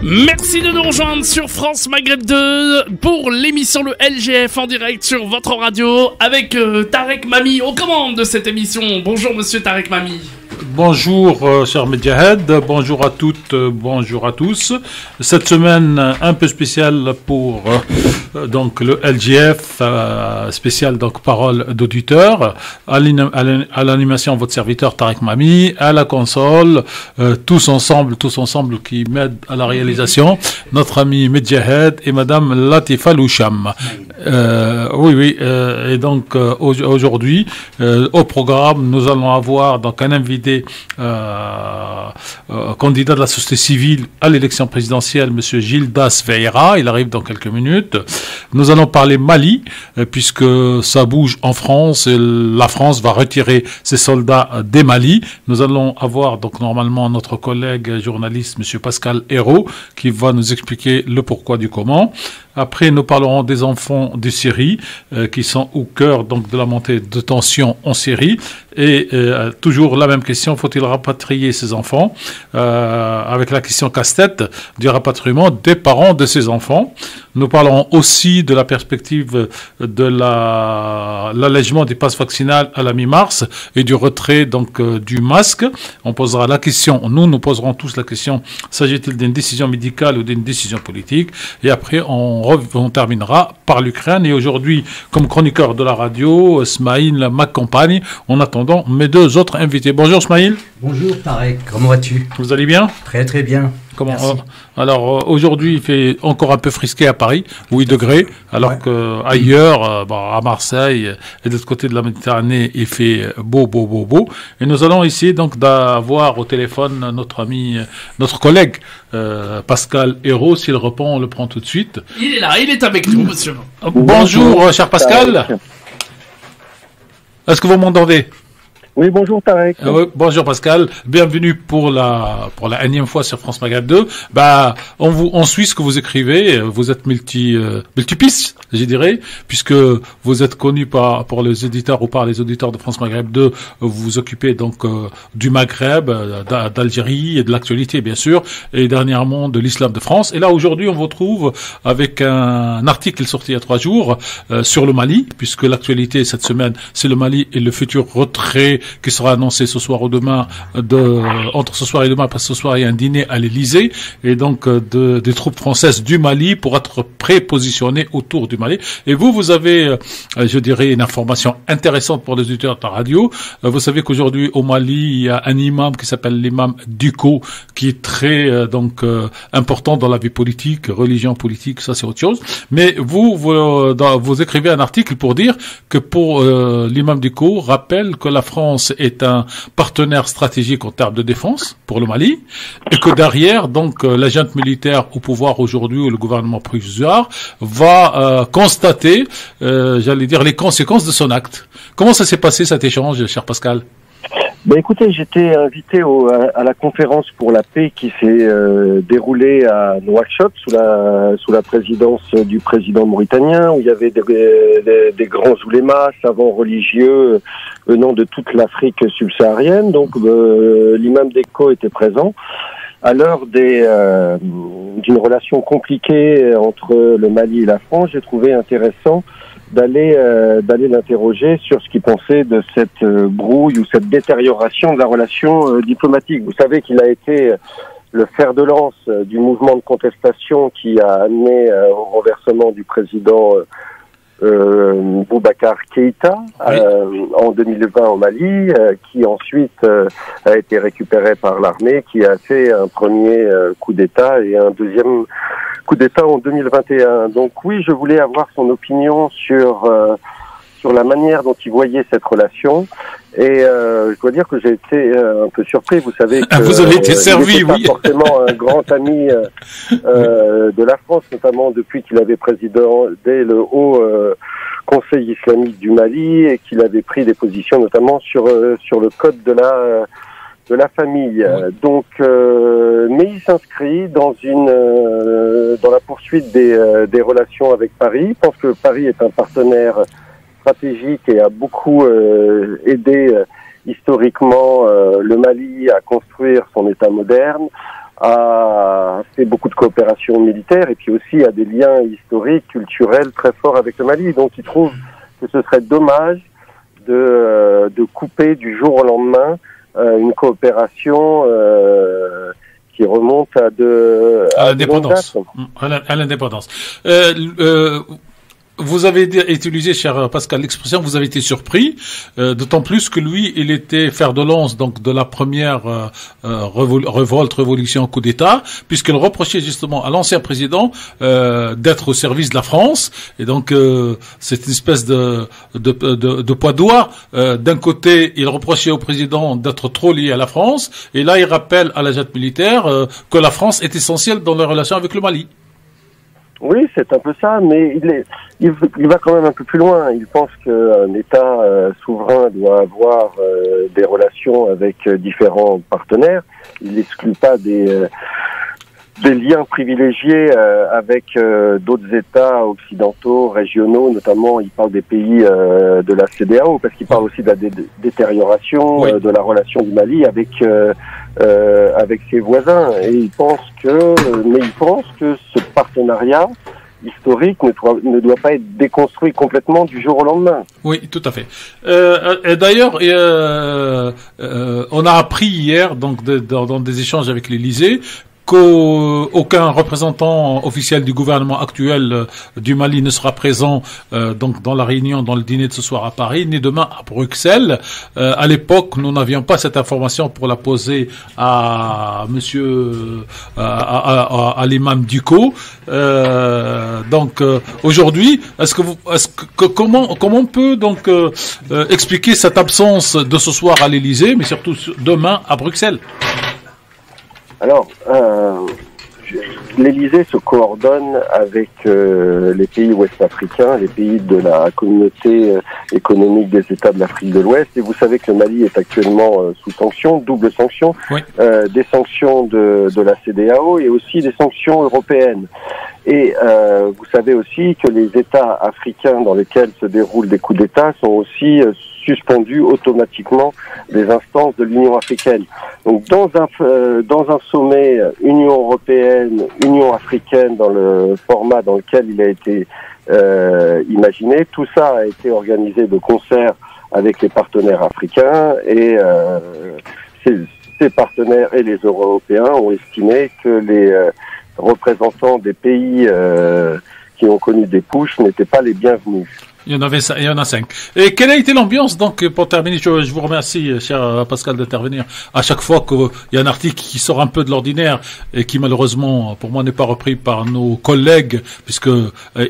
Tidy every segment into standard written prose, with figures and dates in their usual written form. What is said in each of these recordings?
Merci de nous rejoindre sur France Maghreb 2 pour l'émission Le LGF en direct sur votre radio avec Tarek Mami aux commandes de cette émission. Bonjour monsieur Tarek Mami. Bonjour cher Medjahed, bonjour à toutes, bonjour à tous. Cette semaine un peu spéciale pour donc le LGF, spécial donc parole d'auditeur, à l'animation votre serviteur Tarek Mami, à la console, tous ensemble qui m'aident à la réalisation, notre ami Medjahed et madame Latifa Loucham. Et donc aujourd'hui au programme nous allons avoir donc un invité candidat de la société civile à l'élection présidentielle, monsieur Gildas Veira. Il arrive dans quelques minutes. Nous allons parler Mali, puisque ça bouge en France et la France va retirer ses soldats des Mali. Nous allons avoir donc normalement notre collègue journaliste, monsieur Pascal Hérault, qui va nous expliquer le pourquoi du comment. Après, nous parlerons des enfants de Syrie qui sont au cœur donc de la montée de tension en Syrie. Et toujours la même question, faut-il rapatrier ces enfants avec la question casse-tête du rapatriement des parents de ces enfants. Nous parlerons aussi de la perspective de l'allègement des passes vaccinales à la mi-mars et du retrait donc du masque. On posera la question, nous poserons tous la question, s'agit-il d'une décision médicale ou d'une décision politique? Et après, on terminera par l'Ukraine. Et aujourd'hui, comme chroniqueur de la radio, Smaïl m'accompagne en attendant mes deux autres invités. Bonjour Smaïl. Bonjour Tarek, comment vas-tu? Vous allez bien? Très très bien. Alors aujourd'hui il fait encore un peu frisqué à Paris, 8 degrés, alors qu'ailleurs, à Marseille et de l'autre côté de la Méditerranée, il fait beau. Et nous allons essayer donc d'avoir au téléphone notre ami, notre collègue Pascal Hérault. S'il répond, on le prend tout de suite. Il est là, il est avec nous, monsieur. Bonjour, cher Pascal. Est-ce que vous m'entendez? Oui, bonjour Tarek. Bonjour Pascal, bienvenue pour la énième fois sur France Maghreb 2. On suit ce que vous écrivez, vous êtes multipiste, je dirais, puisque vous êtes connu pour les éditeurs ou par les auditeurs de France Maghreb 2, vous vous occupez donc du Maghreb, d'Algérie et de l'actualité bien sûr, et dernièrement de l'islam de France. Et là aujourd'hui on vous retrouve avec un article sorti il y a 3 jours sur le Mali, puisque l'actualité cette semaine c'est le Mali et le futur retrait qui sera annoncé ce soir ou demain entre ce soir et demain, parce que ce soir il y a un dîner à l'Elysée, et donc des troupes françaises du Mali pour être prépositionnées autour du Mali. Et vous avez, je dirais, une information intéressante pour les auditeurs de la radio. Vous savez qu'aujourd'hui au Mali, il y a un imam qui s'appelle l'imam Ducos, qui est très important dans la vie politique, religion politique, ça c'est autre chose. Mais vous écrivez un article pour dire que pour l'imam Ducos rappelle que la France est un partenaire stratégique en termes de défense pour le Mali, et que derrière, donc, la junte militaire au pouvoir aujourd'hui, ou le gouvernement provisoire, va constater, j'allais dire, les conséquences de son acte. Comment ça s'est passé cet échange, cher Pascal? Écoutez, j'étais invité à la conférence pour la paix qui s'est déroulée à Nouakchott sous la présidence du président mauritanien, où il y avait des grands oulémas, savants religieux venant de toute l'Afrique subsaharienne. Donc l'imam Deko était présent. À l'heure d'une relation compliquée entre le Mali et la France, j'ai trouvé intéressant d'aller l'interroger sur ce qu'il pensait de cette brouille ou cette détérioration de la relation diplomatique. Vous savez qu'il a été le fer de lance du mouvement de contestation qui a amené au renversement du président Boubacar Keïta en 2020 au Mali, qui ensuite a été récupéré par l'armée, qui a fait un premier coup d'État et un deuxième coup d'État en 2021. Donc oui, je voulais avoir son opinion sur la manière dont il voyait cette relation. Et je dois dire que j'ai été un peu surpris. Vous savez que vous avez été servi, il n'était pas forcément un grand ami de la France, notamment depuis qu'il avait présidé le haut Conseil islamique du Mali et qu'il avait pris des positions notamment sur le code de la famille. Donc, mais il s'inscrit dans la poursuite des relations avec Paris. Je pense que Paris est un partenaire stratégique et a beaucoup aidé historiquement le Mali à construire son État moderne. a fait beaucoup de coopération militaire et puis aussi a des liens historiques, culturels très forts avec le Mali. Donc il trouve que ce serait dommage de couper du jour au lendemain une coopération qui remonte à l'indépendance. À l'indépendance. Vous avez utilisé, cher Pascal, l'expression, vous avez été surpris, d'autant plus que lui, il était fer de lance donc de la première révolution, coup d'État, puisqu'il reprochait justement à l'ancien président d'être au service de la France, et donc c'est une espèce de poids d'oie. D'un côté, il reprochait au président d'être trop lié à la France, et là, il rappelle à la junte militaire que la France est essentielle dans les relations avec le Mali. Oui, c'est un peu ça, mais il va quand même un peu plus loin. Il pense qu'un État souverain doit avoir des relations avec différents partenaires. Il n'exclut pas des liens privilégiés avec d'autres États occidentaux, régionaux, notamment il parle des pays de la CEDEAO, parce qu'il parle aussi de la détérioration de la relation du Mali avec ses voisins. Et il pense que ce partenariat historique ne doit pas être déconstruit complètement du jour au lendemain. Oui, tout à fait. Et d'ailleurs, on a appris hier, donc dans des échanges avec l'Élysée, qu'aucun représentant officiel du gouvernement actuel du Mali ne sera présent donc dans la réunion, dans le dîner de ce soir à Paris, ni demain à Bruxelles. À l'époque, nous n'avions pas cette information pour la poser à à l'imam Ducos. Donc aujourd'hui, comment on peut donc expliquer cette absence de ce soir à l'Élysée, mais surtout demain à Bruxelles? Alors, l'Élysée se coordonne avec les pays ouest-africains, les pays de la communauté économique des États de l'Afrique de l'Ouest. Et vous savez que le Mali est actuellement sous sanctions, double sanction, oui. Des sanctions de la CEDEAO et aussi des sanctions européennes. Et vous savez aussi que les États africains dans lesquels se déroulent des coups d'État sont aussi suspendus automatiquement des instances de l'Union africaine. Donc dans un sommet Union européenne, Union africaine, dans le format dans lequel il a été imaginé, tout ça a été organisé de concert avec les partenaires africains et ces partenaires et les Européens ont estimé que les représentants des pays qui ont connu des pushs n'étaient pas les bienvenus. Il y en a 5. Et quelle a été l'ambiance, donc, pour terminer, je vous remercie, cher Pascal, d'intervenir. À chaque fois qu'il y a un article qui sort un peu de l'ordinaire et qui, malheureusement, pour moi, n'est pas repris par nos collègues, puisque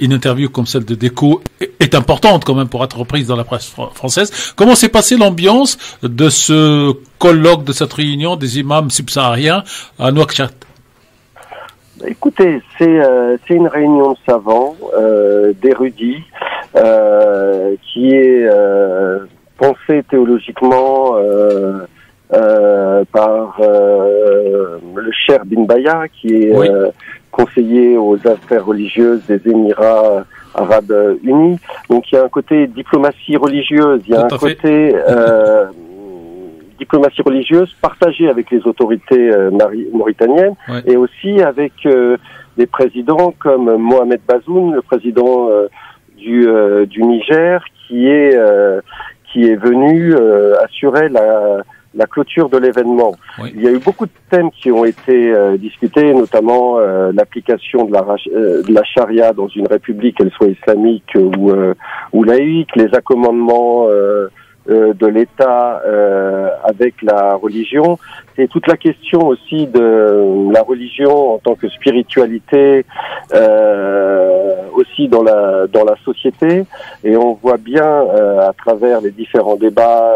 une interview comme celle de Déco est importante, quand même, pour être reprise dans la presse française. Comment s'est passée l'ambiance de ce colloque, de cette réunion des imams subsahariens à Nouakchott? Écoutez, c'est une réunion de savants, d'érudits, qui est pensée théologiquement par le Cheikh Bin Baya, qui est conseiller aux affaires religieuses des Émirats Arabes Unis. Donc il y a un côté diplomatie religieuse, il y a un côté diplomatie religieuse partagée avec les autorités mauritaniennes et aussi avec des présidents comme Mohamed Bazoum, le président du Niger, qui est venu assurer la clôture de l'événement. Oui. Il y a eu beaucoup de thèmes qui ont été discutés, notamment l'application de la charia dans une république, qu'elle soit islamique ou laïque, les accommodements de l'État avec la religion. C'est toute la question aussi de la religion en tant que spiritualité aussi dans la société. Et on voit bien à travers les différents débats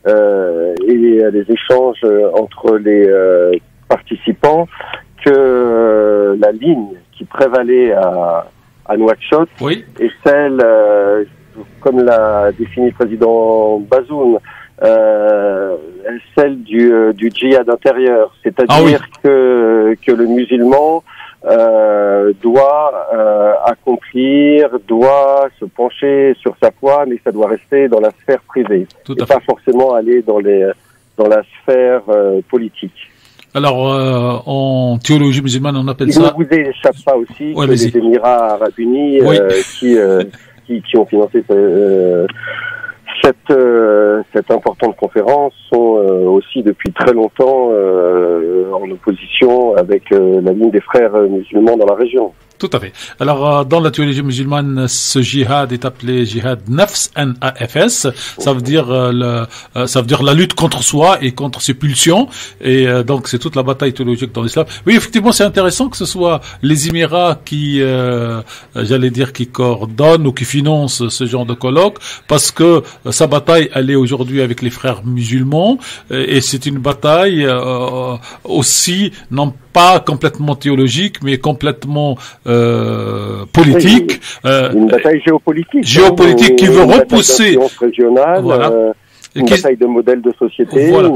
et les échanges entre les participants que la ligne qui prévalait à Nouakchott est celle comme l'a défini le président Bazoum, celle du djihad intérieur, c'est-à-dire que le musulman doit accomplir, doit se pencher sur sa foi, mais ça doit rester dans la sphère privée, et pas forcément aller dans la sphère politique. Alors, en théologie musulmane, on appelle Il ça... ne vous échappe pas aussi Ouais, que vas-y. les Émirats Arabes Unis Oui. qui ont financé cette importante conférence sont aussi depuis très longtemps en opposition avec la ligne des frères musulmans dans la région. Tout à fait. Alors, dans la théologie musulmane, ce djihad est appelé djihad nafs, N-A-F-S. Ça veut dire ça veut dire la lutte contre soi et contre ses pulsions. Et donc, c'est toute la bataille théologique dans l'islam. Oui, effectivement, c'est intéressant que ce soit les Émirats qui, j'allais dire, qui coordonnent ou qui financent ce genre de colloque, parce que sa bataille, elle est aujourd'hui avec les frères musulmans, et c'est une bataille aussi, non pas complètement théologique, mais complètement politique. Une bataille géopolitique. Géopolitique qui veut repousser... régionale, Voilà. une bataille de modèle de société, Voilà.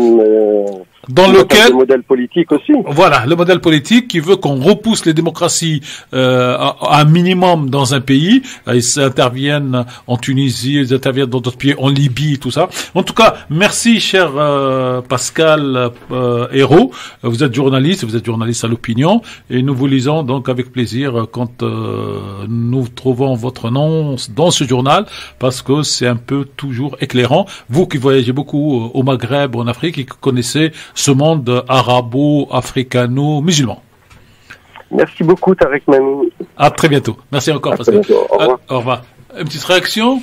Dans une lequel... bataille de modèle politique aussi. Voilà, le modèle politique qui veut qu'on repousse les démocraties à un minimum dans un pays. Ils interviennent en Tunisie, ils interviennent dans d'autres pays, en Libye, tout ça. En tout cas, merci cher Pascal Hérault. Vous êtes journaliste à l'Opinion, et nous vous lisons donc avec plaisir quand nous trouvons votre nom dans ce journal, parce que c'est un peu toujours éclairant. Vous qui voyagez beaucoup au Maghreb, en Afrique, et qui connaissez ce monde arabo-africano-musulman. Merci beaucoup, Tarek Mami. À très bientôt. Merci encore, À Pascal. très bientôt. Au revoir. Au revoir. Une petite réaction?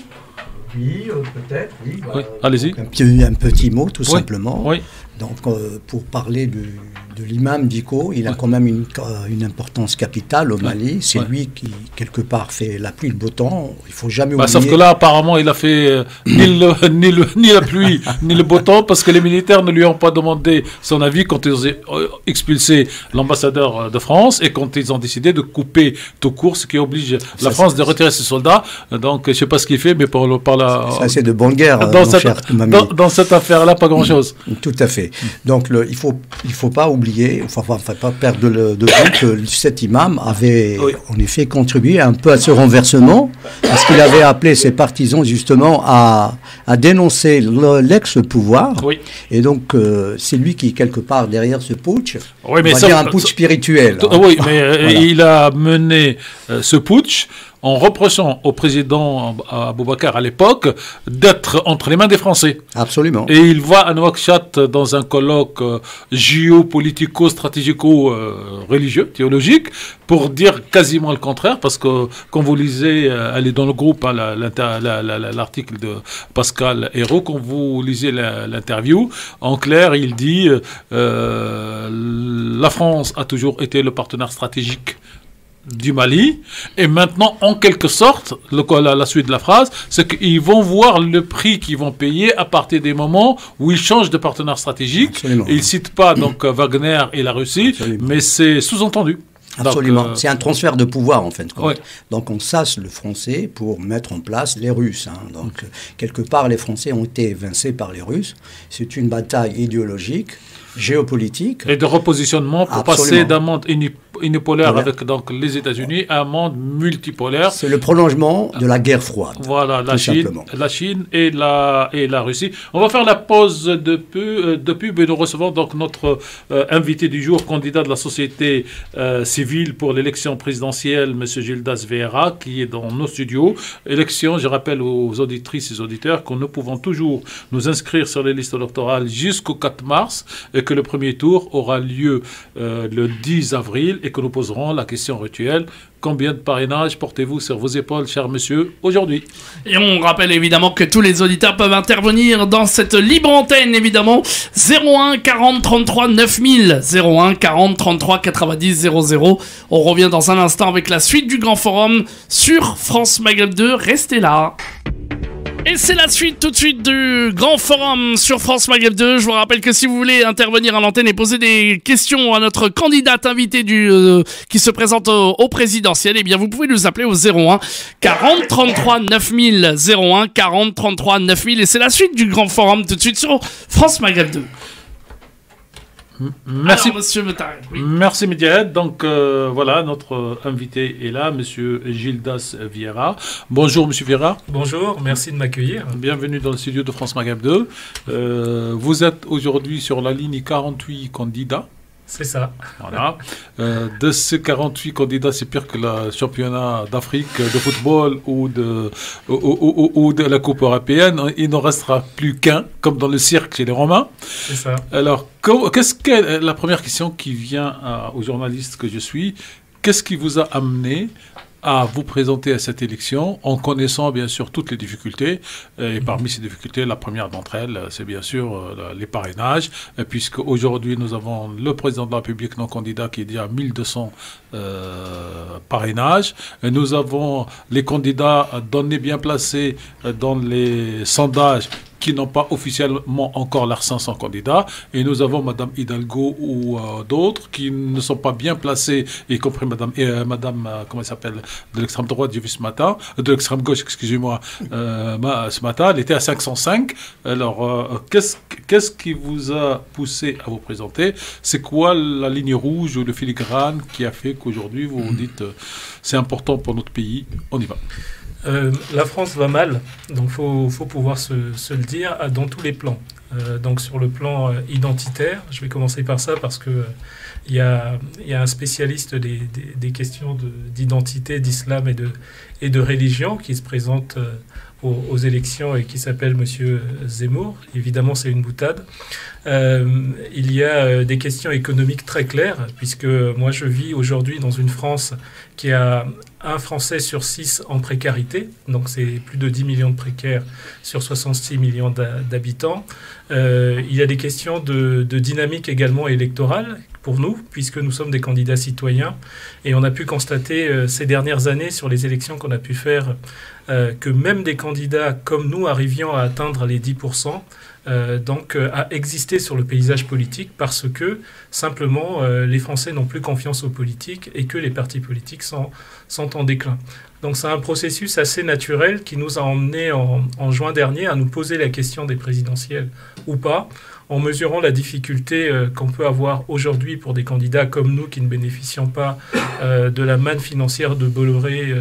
Oui, peut-être, oui. Oui, allez-y. Un petit mot, tout simplement. Oui. Donc, pour parler de l'imam Dicko, il a quand même une importance capitale au Mali. C'est lui qui, quelque part, fait la pluie, le beau temps. Il ne faut jamais oublier... Sauf que là, apparemment, il a fait ni la pluie, ni le beau temps, parce que les militaires ne lui ont pas demandé son avis quand ils ont expulsé l'ambassadeur de France, et quand ils ont décidé de couper tout court, ce qui oblige la France de retirer ses soldats. Donc, je ne sais pas ce qu'il fait, mais par la... Ça, c'est de bonne guerre, dans cette affaire-là, pas grand-chose. Tout à fait. Donc, il faut pas oublier, enfin pas perdre de vue que cet imam avait en effet contribué un peu à ce renversement, parce qu'il avait appelé ses partisans justement à dénoncer l'ex-pouvoir. Oui. Et donc, c'est lui qui, quelque part, derrière ce putsch, oui, mais on va dire un putsch spirituel. Oui, mais voilà. Il a mené ce putsch en reprochant au président Boubacar à l'époque d'être entre les mains des Français. Absolument. Et il va à Nouakchott dans un colloque géopolitico-stratégico-religieux, théologique, pour dire quasiment le contraire, parce que quand vous lisez, elle est dans le groupe, hein, l'article de Pascal Hérault, quand vous lisez l'interview, en clair, il dit la France a toujours été le partenaire stratégique du Mali, et maintenant, en quelque sorte, la suite de la phrase, c'est qu'ils vont voir le prix qu'ils vont payer à partir des moments où ils changent de partenaire stratégique. Absolument. Ils ne citent pas donc Wagner et la Russie, Absolument. mais c'est sous-entendu. Absolument. Donc, c'est un transfert de pouvoir, en fin de compte. Ouais. Donc, on sasse le français pour mettre en place les Russes. Hein. Donc, quelque part, les Français ont été évincés par les Russes. C'est une bataille idéologique, géopolitique. et de repositionnement pour Absolument. passer d'un monde unipolaire Voilà. avec donc les États-Unis à un monde multipolaire. C'est le prolongement de la guerre froide. Voilà, tout simplement. la Chine et la Russie. On va faire la pause de pub et nous recevons donc notre invité du jour, candidat de la société civile pour l'élection présidentielle, M. Gildas Vieira, qui est dans nos studios. Élection, je rappelle aux auditrices et auditeurs que nous pouvons toujours nous inscrire sur les listes électorales jusqu'au 4 mars et que le premier tour aura lieu le 10 avril et que nous poserons la question rituelle. Combien de parrainages portez-vous sur vos épaules, cher monsieur, aujourd'hui? Et on rappelle évidemment que tous les auditeurs peuvent intervenir dans cette libre antenne, évidemment. 01 40 33 9000, 01 40 33 90 00. On revient dans un instant avec la suite du Grand Forum sur France Maghreb 2. Restez là. Et c'est la suite tout de suite du Grand Forum sur France Maghreb 2. Je vous rappelle que si vous voulez intervenir à l'antenne et poser des questions à notre candidate invitée qui se présente au présidentiel, eh bien vous pouvez nous appeler au 01 40 33 9000, 01 40 33 9000. Et c'est la suite du Grand Forum tout de suite sur France Maghreb 2. Merci. Alors, monsieur Metard, oui. Merci Médiahed. Donc voilà, notre invité est là, monsieur Gildas Vieira. Bonjour monsieur Vieira. Bonjour, merci de m'accueillir. Bienvenue dans le studio de France Maghreb 2. Vous êtes aujourd'hui sur la ligne 48 candidats. C'est ça. Voilà. De ces 48 candidats, c'est pire que le championnat d'Afrique de football ou de la Coupe européenne. Il n'en restera plus qu'un, comme dans le cirque chez les Romains. C'est ça. Alors, qu'est-ce que la première question qui vient aux journalistes que je suis, qu'est-ce qui vous a amené à vous présenter à cette élection en connaissant bien sûr toutes les difficultés et parmi ces difficultés, la première d'entre elles, c'est bien sûr les parrainages, puisque aujourd'hui nous avons le président de la République non candidat qui est déjà à 1200 parrainages. Et nous avons les candidats donnés bien placés dans les sondages qui n'ont pas officiellement encore leurs 500 candidats. Et nous avons Mme Hidalgo ou d'autres qui ne sont pas bien placés, y compris Mme comment elle s'appelle, de l'extrême droite, j'ai vu ce matin, de l'extrême gauche, excusez-moi, ce matin, elle était à 505. Alors, qu'est-ce qui vous a poussé à vous présenter? C'est quoi la ligne rouge ou le filigrane qui a fait qu'aujourd'hui vous vous dites c'est important pour notre pays, on y va? La France va mal, donc il faut pouvoir se le dire dans tous les plans. Donc sur le plan identitaire, je vais commencer par ça parce que il y a un spécialiste des questions d'identité, d'islam et de religion qui se présente aux élections et qui s'appelle Monsieur Zemmour. Évidemment, c'est une boutade. Il y a des questions économiques très claires, puisque moi, je vis aujourd'hui dans une France qui a un Français sur 6 en précarité, donc c'est plus de 10 millions de précaires sur 66 millions d'habitants. Il y a des questions de dynamique également électorale pour nous, puisque nous sommes des candidats citoyens, et on a pu constater ces dernières années sur les élections qu'on a pu faire que même des candidats comme nous arrivions à atteindre les 10%, donc à exister sur le paysage politique parce que simplement les Français n'ont plus confiance aux politiques et que les partis politiques sont en déclin. Donc c'est un processus assez naturel qui nous a emmenés en juin dernier à nous poser la question des présidentielles ou pas, en mesurant la difficulté qu'on peut avoir aujourd'hui pour des candidats comme nous qui ne bénéficient pas de la manne financière de Bolloré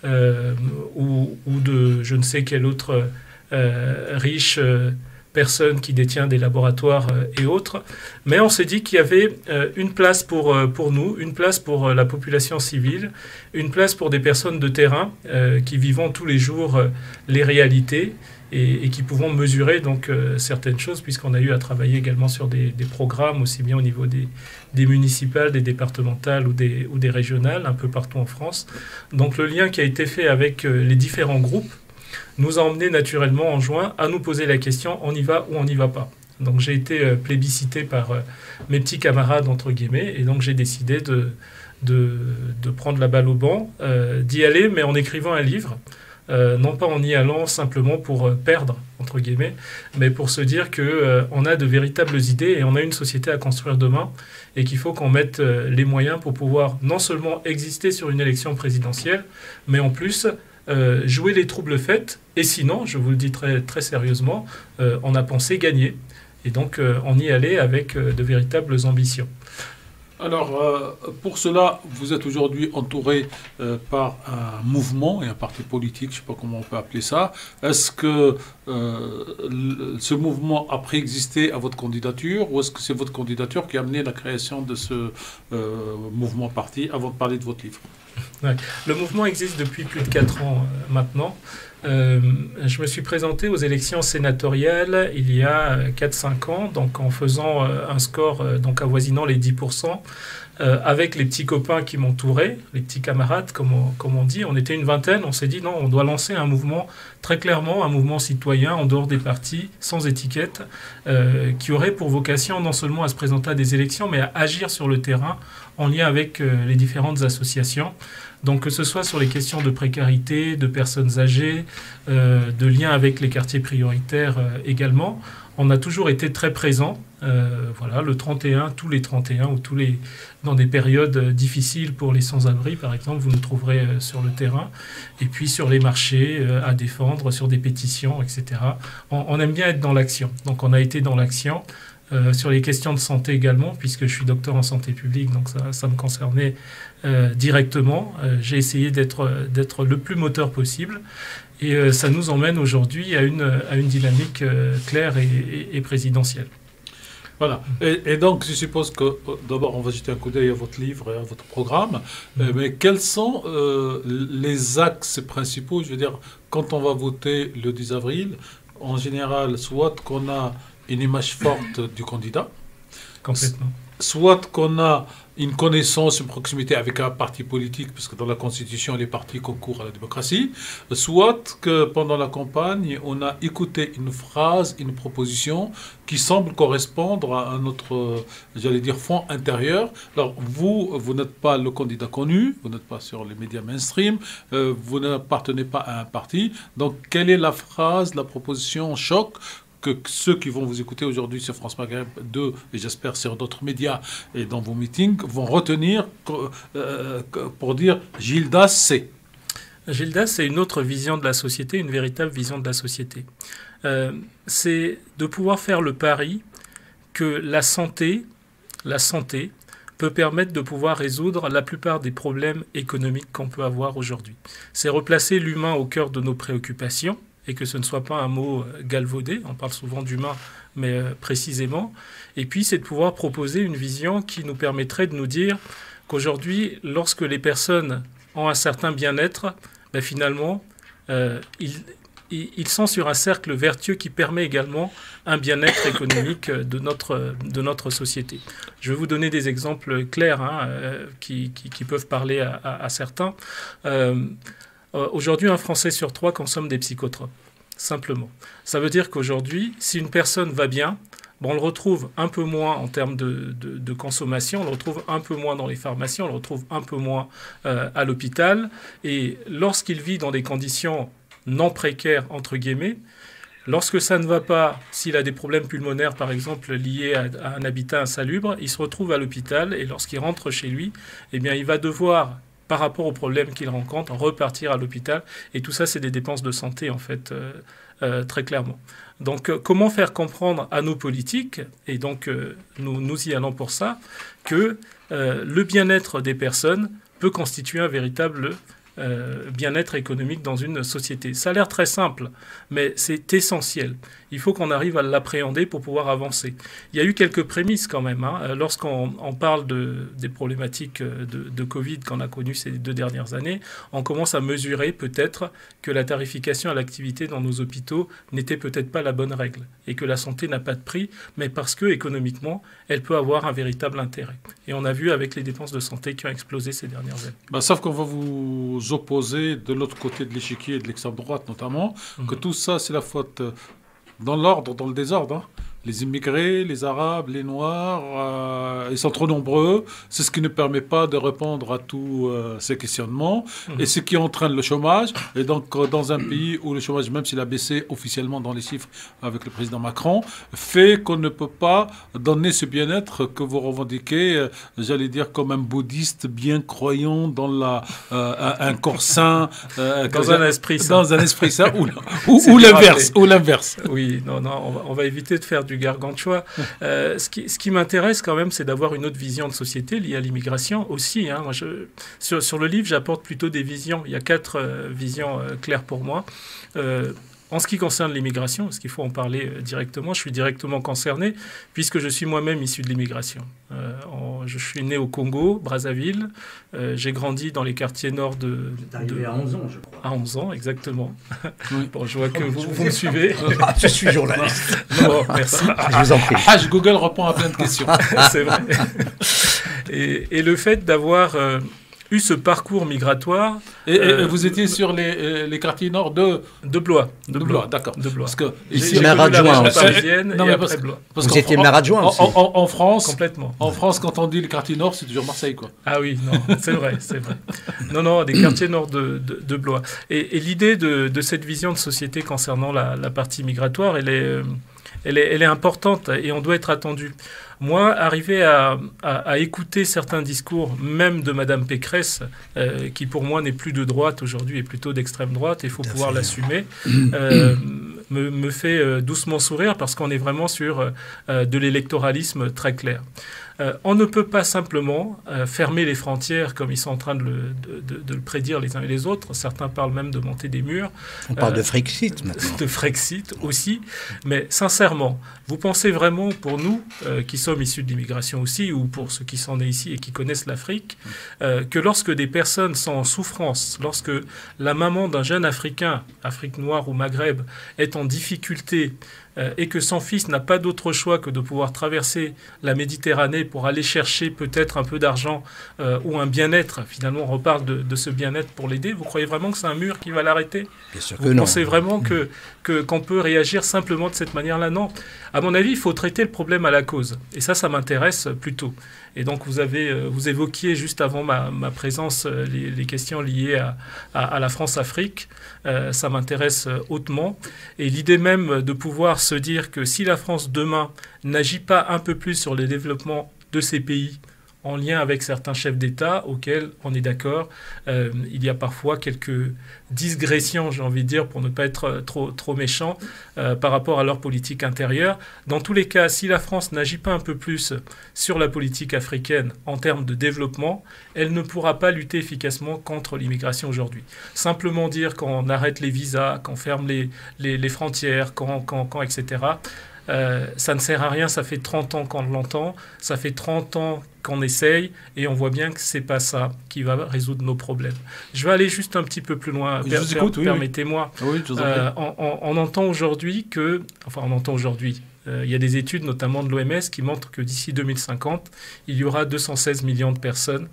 ou de je ne sais quelle autre riche personne qui détient des laboratoires et autres. Mais on s'est dit qu'il y avait une place pour nous, une place pour la population civile, une place pour des personnes de terrain qui vivent tous les jours les réalités et qui pouvons mesurer donc certaines choses, puisqu'on a eu à travailler également sur des programmes, aussi bien au niveau des municipales, des départementales ou des régionales, un peu partout en France. Donc le lien qui a été fait avec les différents groupes nous a emmené naturellement en juin à nous poser la question, on y va ou on n'y va pas. Donc j'ai été plébiscité par mes petits camarades, entre guillemets, et donc j'ai décidé de prendre la balle au banc, d'y aller, mais en écrivant un livre. Non pas en y allant simplement pour perdre, entre guillemets, mais pour se dire qu'on a de véritables idées et on a une société à construire demain et qu'il faut qu'on mette les moyens pour pouvoir non seulement exister sur une élection présidentielle, mais en plus jouer les troubles faits. Et sinon, je vous le dis très, très sérieusement, on a pensé gagner. Et donc, on y allait avec de véritables ambitions. Alors, pour cela, vous êtes aujourd'hui entouré par un mouvement et un parti politique, je ne sais pas comment on peut appeler ça. Est-ce que ce mouvement a préexisté à votre candidature ou est-ce que c'est votre candidature qui a amené la création de ce mouvement-parti avant de parler de votre livre? Ouais. Le mouvement existe depuis plus de 4 ans maintenant. Je me suis présenté aux élections sénatoriales il y a 4-5 ans, donc en faisant un score donc avoisinant les 10%, avec les petits copains qui m'entouraient, les petits camarades, comme on dit. On était une vingtaine, on s'est dit non, on doit lancer un mouvement, très clairement, un mouvement citoyen en dehors des partis, sans étiquette, qui aurait pour vocation non seulement à se présenter à des élections, mais à agir sur le terrain en lien avec les différentes associations. Donc que ce soit sur les questions de précarité, de personnes âgées, de lien avec les quartiers prioritaires également, on a toujours été très présents. Voilà, le 31, tous les 31 ou dans des périodes difficiles pour les sans-abri, par exemple, vous nous trouverez sur le terrain. Et puis sur les marchés à défendre, sur des pétitions, etc. On aime bien être dans l'action. Donc on a été dans l'action. Sur les questions de santé également, puisque je suis docteur en santé publique, donc ça me concernait directement. J'ai essayé d'être le plus moteur possible. Et ça nous emmène aujourd'hui à une dynamique claire et présidentielle. Voilà. Et donc, je suppose que, d'abord, on va jeter un coup d'œil à votre livre et à votre programme. Mais quels sont les axes principaux? Je veux dire, quand on va voter le 10 avril, en général, soit qu'on a une image forte du candidat, Complètement. soit qu'on a une connaissance, une proximité avec un parti politique, puisque dans la Constitution, les partis concourent à la démocratie, soit que pendant la campagne, on a écouté une phrase, une proposition qui semble correspondre à notre, j'allais dire, fond intérieur. Alors, vous n'êtes pas le candidat connu, vous n'êtes pas sur les médias mainstream, vous n'appartenez pas à un parti. Donc, quelle est la phrase, la proposition choc que ceux qui vont vous écouter aujourd'hui sur France Maghreb 2, et j'espère sur d'autres médias et dans vos meetings, vont retenir pour dire Gildas, c'est? Gildas, c'est une autre vision de la société, une véritable vision de la société. C'est de pouvoir faire le pari que la santé peut permettre de pouvoir résoudre la plupart des problèmes économiques qu'on peut avoir aujourd'hui. C'est replacer l'humain au cœur de nos préoccupations, et que ce ne soit pas un mot galvaudé, on parle souvent d'humain, mais précisément. Et puis, c'est de pouvoir proposer une vision qui nous permettrait de nous dire qu'aujourd'hui, lorsque les personnes ont un certain bien-être, ben finalement, ils sont sur un cercle vertueux qui permet également un bien-être économique de notre société. Je vais vous donner des exemples clairs qui peuvent parler à certains. Aujourd'hui, un Français sur 3 consomme des psychotropes, simplement. Ça veut dire qu'aujourd'hui, si une personne va bien, on le retrouve un peu moins en termes de consommation, on le retrouve un peu moins dans les pharmacies, on le retrouve un peu moins à l'hôpital. Et lorsqu'il vit dans des conditions non précaires, entre guillemets, lorsque ça ne va pas, s'il a des problèmes pulmonaires, par exemple, liés à un habitat insalubre, il se retrouve à l'hôpital et lorsqu'il rentre chez lui, eh bien, il va devoir, par rapport aux problèmes qu'il rencontre, repartir à l'hôpital. Et tout ça, c'est des dépenses de santé, en fait, très clairement. Donc, comment faire comprendre à nos politiques, et donc nous y allons pour ça, que le bien-être des personnes peut constituer un véritable bien-être économique dans une société. Ça a l'air très simple, mais c'est essentiel. Il faut qu'on arrive à l'appréhender pour pouvoir avancer. Il y a eu quelques prémices quand même. Lorsqu'on parle des problématiques de Covid qu'on a connues ces 2 dernières années, on commence à mesurer peut-être que la tarification à l'activité dans nos hôpitaux n'était peut-être pas la bonne règle et que la santé n'a pas de prix, mais parce que économiquement, elle peut avoir un véritable intérêt. Et on a vu avec les dépenses de santé qui ont explosé ces dernières années. Sauf qu'on va vous opposer de l'autre côté de l'échiquier, de l'extrême droite notamment, que tout ça, c'est la faute dans l'ordre, dans le désordre. Les immigrés, les Arabes, les Noirs, ils sont trop nombreux. C'est ce qui ne permet pas de répondre à tous ces questionnements. Et ce qui entraîne le chômage. Et donc, dans un pays où le chômage, même s'il a baissé officiellement dans les chiffres avec le président Macron, fait qu'on ne peut pas donner ce bien-être que vous revendiquez, j'allais dire, comme un bouddhiste bien croyant dans un corps sain. Dans un esprit sain. Dans un esprit sain, ou l'inverse. Ou l'inverse. Oui, non, on va éviter de faire du gargantua. Ce qui m'intéresse quand même, c'est d'avoir une autre vision de société liée à l'immigration aussi. Moi, sur le livre, j'apporte plutôt des visions. Il y a 4 visions claires pour moi. En ce qui concerne l'immigration, parce qu'il faut en parler directement, je suis directement concerné puisque je suis moi-même issu de l'immigration. Je suis né au Congo, Brazzaville. J'ai grandi dans les quartiers nord de... Arrivé à 11 ans, je crois. À 11 ans, exactement. Oui. Bon, je vois que vous me suivez. Je suis journaliste. Bon, merci. Je vous en prie. Google répond à plein de questions. C'est vrai. Et le fait d'avoir eu ce parcours migratoire... Et vous étiez sur les quartiers nord de Blois. De Blois, d'accord. De Blois. Parce que ici, maire adjoint. Parce vous étiez maire adjoint aussi. En France, complètement. En France, quand on dit les quartiers nord, c'est toujours Marseille, quoi. Ah oui, non, c'est vrai. Non, des quartiers nord de Blois. Et l'idée de cette vision de société concernant la partie migratoire, elle est importante et on doit être attendu. Moi, arriver à écouter certains discours, même de Madame Pécresse, qui pour moi n'est plus de droite aujourd'hui, est plutôt d'extrême droite, il faut pouvoir l'assumer, me fait doucement sourire parce qu'on est vraiment sur de l'électoralisme très clair. On ne peut pas simplement fermer les frontières comme ils sont en train de le prédire les uns et les autres. Certains parlent même de monter des murs. On parle de Frexit maintenant. De Frexit aussi. Mais sincèrement, vous pensez vraiment pour nous, qui sommes issus de l'immigration aussi, ou pour ceux qui sont nés ici et qui connaissent l'Afrique, que lorsque des personnes sont en souffrance, lorsque la maman d'un jeune Africain, Afrique noire ou Maghreb, est en difficulté et que son fils n'a pas d'autre choix que de pouvoir traverser la Méditerranée pour aller chercher peut-être un peu d'argent ou un bien-être, finalement on reparle de ce bien-être pour l'aider, vous croyez vraiment que c'est un mur qui va l'arrêter? Bien sûr que vous non. pensez vraiment qu'on peut réagir simplement de cette manière-là? Non. À mon avis, il faut traiter le problème à la cause. Et ça m'intéresse plutôt. Et donc vous évoquiez juste avant ma présence les questions liées à la France-Afrique. Ça m'intéresse hautement. Et l'idée même de pouvoir se dire que si la France demain n'agit pas un peu plus sur le développement de ces pays, en lien avec certains chefs d'État auxquels on est d'accord, il y a parfois quelques digressions, j'ai envie de dire, pour ne pas être trop méchant, par rapport à leur politique intérieure. Dans tous les cas, si la France n'agit pas un peu plus sur la politique africaine en termes de développement, elle ne pourra pas lutter efficacement contre l'immigration aujourd'hui. Simplement dire qu'on arrête les visas, qu'on ferme les frontières, etc., ça ne sert à rien, ça fait 30 ans qu'on l'entend, ça fait 30 ans qu'on essaye, et on voit bien que c'est pas ça qui va résoudre nos problèmes. Je vais aller juste un petit peu plus loin, permettez-moi. Oui, on entend aujourd'hui il y a des études, notamment de l'OMS, qui montrent que d'ici 2050, il y aura 216 millions de personnes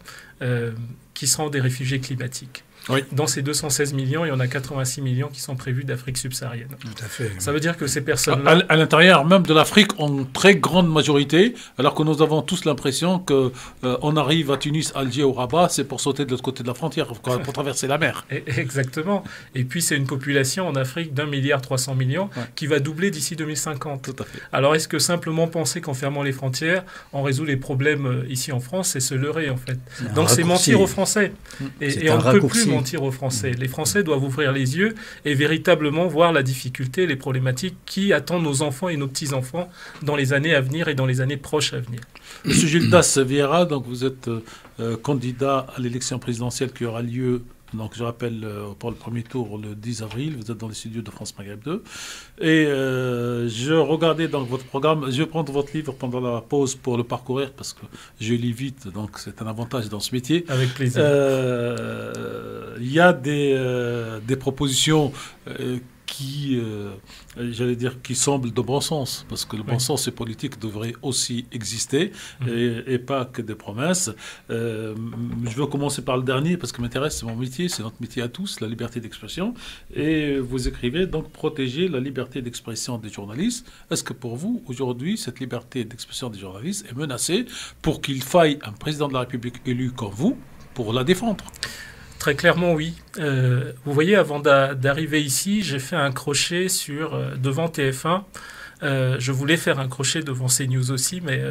qui seront des réfugiés climatiques. Oui. Dans ces 216 millions, il y en a 86 millions qui sont prévus d'Afrique subsaharienne. Tout à fait. Ça veut dire que ces personnes-là... À l'intérieur même de l'Afrique, en très grande majorité, alors que nous avons tous l'impression qu'on arrive à Tunis, Alger ou Rabat, c'est pour sauter de l'autre côté de la frontière, pour traverser la mer. Exactement. Et puis c'est une population en Afrique d'1,3 milliard qui va doubler d'ici 2050. Tout à fait. Alors est-ce que simplement penser qu'en fermant les frontières, on résout les problèmes ici en France, c'est se leurrer en fait. Donc c'est mentir aux Français. Et on ne peut plus mentir aux Français. Les Français doivent ouvrir les yeux et véritablement voir la difficulté, les problématiques qui attendent nos enfants et nos petits-enfants dans les années à venir et dans les années proches à venir. Monsieur Gildas Vieira, donc vous êtes candidat à l'élection présidentielle qui aura lieu, donc je rappelle, pour le premier tour le 10 avril. Vous êtes dans les studios de France Maghreb 2. Et je regardais donc votre programme. Je vais prendre votre livre pendant la pause pour le parcourir parce que je lis vite, donc c'est un avantage dans ce métier. Avec plaisir. Il y a des propositions qui, j'allais dire, qui semblent de bon sens, parce que le bon sens et politique devrait aussi exister, et pas que des promesses. Je veux commencer par le dernier, parce que m'intéresse, c'est mon métier, c'est notre métier à tous, la liberté d'expression. Et vous écrivez, donc, protéger la liberté d'expression des journalistes. Est-ce que pour vous, aujourd'hui, cette liberté d'expression des journalistes est menacée pour qu'il faille un président de la République élu comme vous pour la défendre ? Très clairement, oui. Vous voyez, avant d'arriver ici, j'ai fait un crochet devant TF1. Je voulais faire un crochet devant CNews aussi, mais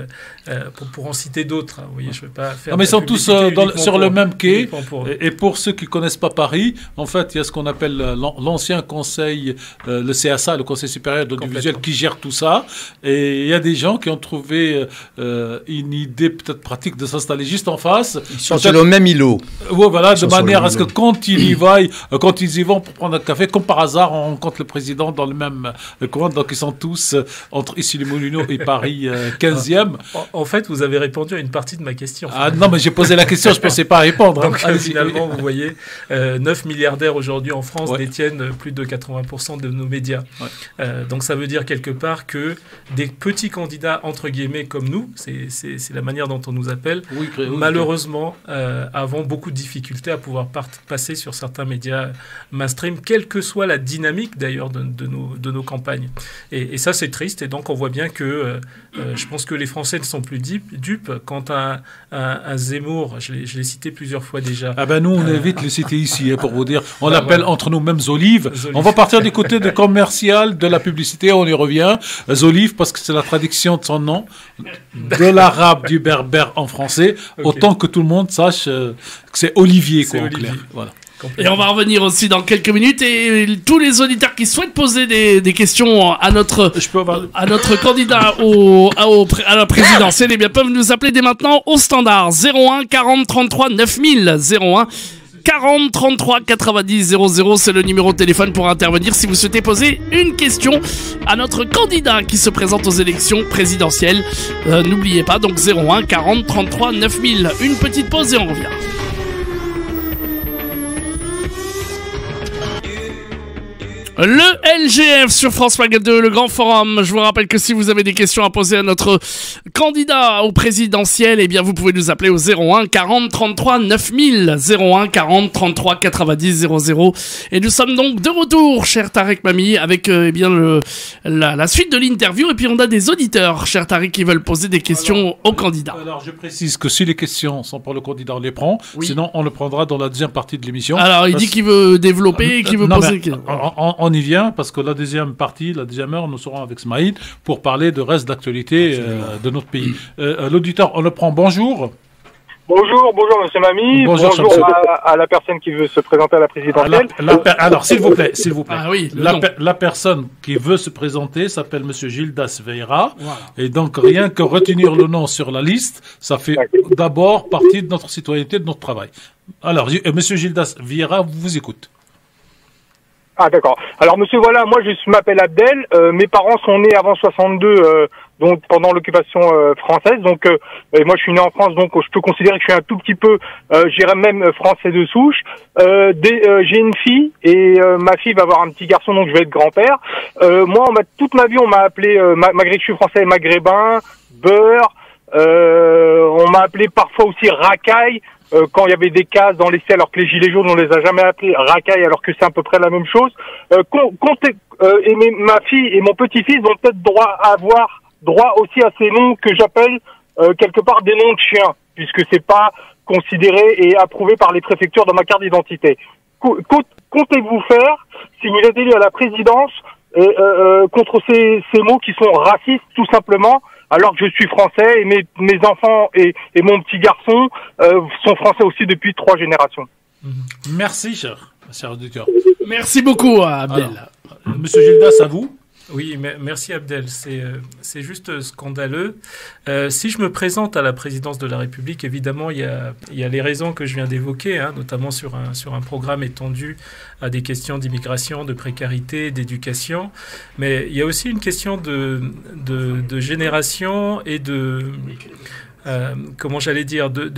pour en citer d'autres. Vous voyez, je ne vais pas faire... Non, mais ils sont tous sur le même quai. Et pour ceux qui ne connaissent pas Paris, en fait, il y a ce qu'on appelle l'ancien conseil, le CSA, le Conseil supérieur de l'audiovisuel, qui gère tout ça. Et il y a des gens qui ont trouvé une idée peut-être pratique de s'installer juste en face. Ils sont sur le même îlot. Oui, voilà, de manière à ce que quand ils y vont pour prendre un café, comme par hasard, on rencontre le président dans le même coin. Donc ils sont tous entre Issy-les-Moulineaux et Paris 15e. En fait, vous avez répondu à une partie de ma question. Ah non, mais j'ai posé la question, je ne pensais pas répondre. Donc finalement, vous voyez, 9 milliardaires aujourd'hui en France détiennent plus de 80% de nos médias. Donc ça veut dire quelque part que des petits candidats, entre guillemets, comme nous, c'est la manière dont on nous appelle, malheureusement, avons beaucoup de difficultés à pouvoir passer sur certains médias mainstream, quelle que soit la dynamique d'ailleurs de nos campagnes. Et ça, c'est triste. Et donc, on voit bien que je pense que les Français ne sont plus dupes. Quand un Zemmour, je l'ai cité plusieurs fois déjà. Ah ben nous, on évite le citer ici, pour vous dire. On l'appelle entre nous mêmes Zolive. On va partir du côté de commercial, de la publicité, on y revient. Zolive, parce que c'est la traduction de son nom, de l'arabe, du berbère en français. Okay. Autant que tout le monde sache que c'est Olivier, quoi, en clair. Voilà. Et on va revenir aussi dans quelques minutes. Et tous les auditeurs qui souhaitent poser des questions à notre candidat à la présidentielle, eh bien, peuvent nous appeler dès maintenant au standard 01 40 33 9000 01 40 33 90 00, c'est le numéro de téléphone pour intervenir si vous souhaitez poser une question à notre candidat qui se présente aux élections présidentielles. N'oubliez pas, donc 01 40 33 9000. Une petite pause et on revient. Le LGF sur France Mag 2, le grand forum. Je vous rappelle que si vous avez des questions à poser à notre candidat au présidentiel, eh bien vous pouvez nous appeler au 01 40 33 9000 01 40 33 90 00. Et nous sommes donc de retour, cher Tarek Mami, avec eh bien la suite de l'interview. Et puis on a des auditeurs, cher Tarek, qui veulent poser des questions au candidat. Alors je précise que si les questions sont pour le candidat, on les prend. Oui. Sinon on le prendra dans la deuxième partie de l'émission. Alors il dit qu'il veut développer, qu'il veut poser des questions. On y vient parce que la deuxième partie, la deuxième heure, nous serons avec Smaïd pour parler de reste d'actualité de notre pays. L'auditeur, on le prend. Bonjour. Bonjour, Monsieur Mami. Bonjour à la personne qui veut se présenter à la présidentielle. Alors, s'il vous plaît. Ah oui, la personne qui veut se présenter s'appelle Monsieur Gildas Vieira. Voilà. Et donc, rien que retenir le nom sur la liste, ça fait d'abord partie de notre citoyenneté, de notre travail. Alors, Monsieur Gildas Vieira vous écoute. Ah d'accord. Alors monsieur, voilà, moi je m'appelle Abdel, mes parents sont nés avant 62, donc pendant l'occupation française, donc et moi je suis né en France, donc je peux considérer que je suis un tout petit peu, j'irais même français de souche. J'ai une fille et ma fille va avoir un petit garçon, donc je vais être grand-père. Moi, toute ma vie on m'a appelé, malgré que je suis français, maghrébin, beurre. On m'a appelé parfois aussi racaille. Quand il y avait des cases dans les ciels, alors que les gilets jaunes, on les a jamais appelés racailles, alors que c'est à peu près la même chose. Ma fille et mon petit-fils vont peut-être avoir droit aussi à ces noms que j'appelle quelque part des noms de chiens, puisque c'est pas considéré et approuvé par les préfectures dans ma carte d'identité. Comptez-vous faire, si vous êtes élu à la présidence, contre ces mots qui sont racistes, tout simplement, alors que je suis français et mes enfants et mon petit garçon sont français aussi depuis 3 générations. Merci, cher auditeur. Merci beaucoup, Abdel. Alors, Monsieur Gildas, à vous. Oui, merci Abdel. C'est juste scandaleux. Si je me présente à la présidence de la République, évidemment, il y a les raisons que je viens d'évoquer, hein, notamment sur un programme étendu à des questions d'immigration, de précarité, d'éducation. Mais il y a aussi une question de génération et de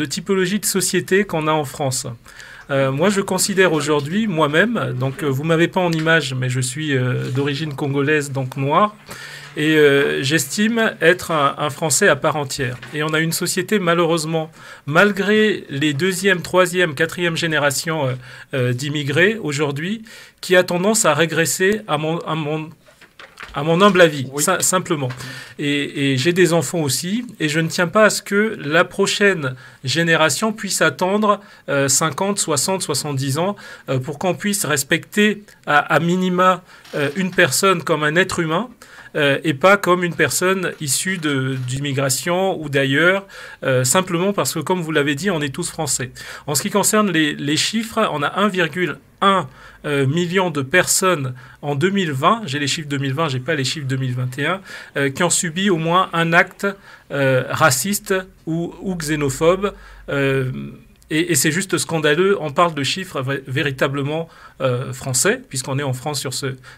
typologie de société qu'on a en France. Moi, je considère aujourd'hui, moi-même, donc vous m'avez pas en image, mais je suis d'origine congolaise, donc noire, et j'estime être un Français à part entière. Et on a une société, malheureusement, malgré les 2e, 3e, 4e générations d'immigrés aujourd'hui, qui a tendance à régresser à mon humble avis, oui. Simplement. Et j'ai des enfants aussi, et je ne tiens pas à ce que la prochaine génération puisse attendre 50, 60, 70 ans pour qu'on puisse respecter à minima une personne comme un être humain, et pas comme une personne issue d'immigration ou d'ailleurs, simplement parce que, comme vous l'avez dit, on est tous français. En ce qui concerne les chiffres, on a 1,1 million de personnes en 2020, j'ai les chiffres 2020, j'ai pas les chiffres 2021, qui ont subi au moins un acte raciste ou xénophobe. Et c'est juste scandaleux, on parle de chiffres véritablement français, puisqu'on est en France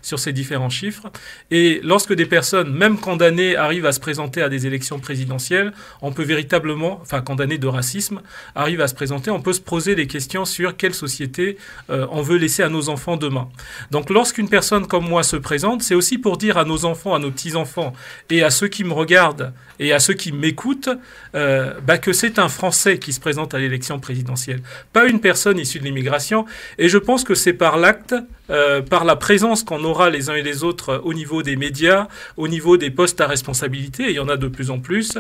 sur ces différents chiffres. Et lorsque des personnes, même condamnées, arrivent à se présenter à des élections présidentielles, on peut véritablement, enfin condamnées de racisme, arrivent à se présenter, on peut se poser des questions sur quelle société on veut laisser à nos enfants demain. Donc lorsqu'une personne comme moi se présente, c'est aussi pour dire à nos enfants, à nos petits-enfants, et à ceux qui me regardent, et à ceux qui m'écoutent, que c'est un Français qui se présente à l'élection présidentielle, pas une personne issue de l'immigration. Et je pense que c'est par l'acte, par la présence qu'on aura les uns et les autres au niveau des médias, au niveau des postes à responsabilité, et il y en a de plus en plus,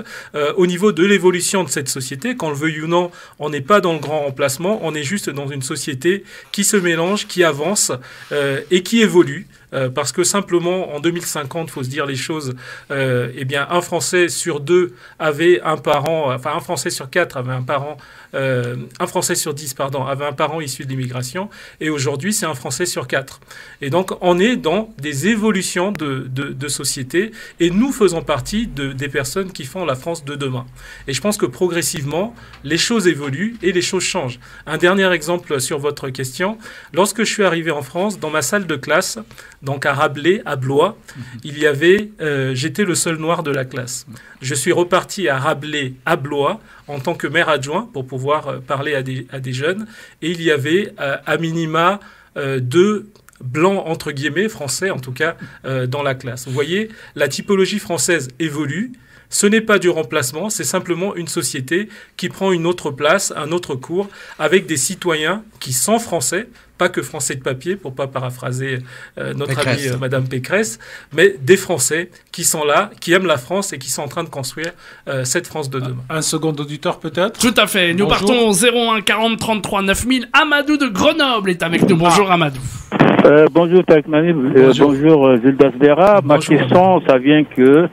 au niveau de l'évolution de cette société, qu'on le veuille ou non, on n'est pas dans le grand remplacement, on est juste dans une société qui se mélange, qui avance et qui évolue parce que simplement en 2050, faut se dire les choses, eh bien un Français sur 2 avait un parent, enfin un Français sur 4 avait un parent, un Français sur 10 pardon, avait un parent issu de l'immigration, et aujourd'hui c'est un Français sur 4. Et donc on est dans des évolutions de société, et nous faisons partie des personnes qui font la France de demain. Et je pense que progressivement, les choses évoluent et les choses changent. Un dernier exemple sur votre question, lorsque je suis arrivé en France, dans ma salle de classe, donc à Rabelais, à Blois, il y avait, j'étais le seul noir de la classe. Je suis reparti à Rabelais, à Blois, en tant que maire adjoint, pour pouvoir parler à des jeunes, et il y avait à minima 2 blancs, entre guillemets, français en tout cas, dans la classe. Vous voyez, la typologie française évolue. Ce n'est pas du remplacement, c'est simplement une société qui prend une autre place, un autre cours, avec des citoyens qui sont français, pas que français de papier, pour pas paraphraser notre amie Madame Pécresse, mais des Français qui sont là, qui aiment la France et qui sont en train de construire cette France de demain. Un second auditeur peut-être? Tout à fait. Nous partons au 01 40 33 9000. Amadou de Grenoble est avec nous. Bonjour Amadou. Bonjour Takmani, bonjour Gildas Vera. Ma question, ça vient que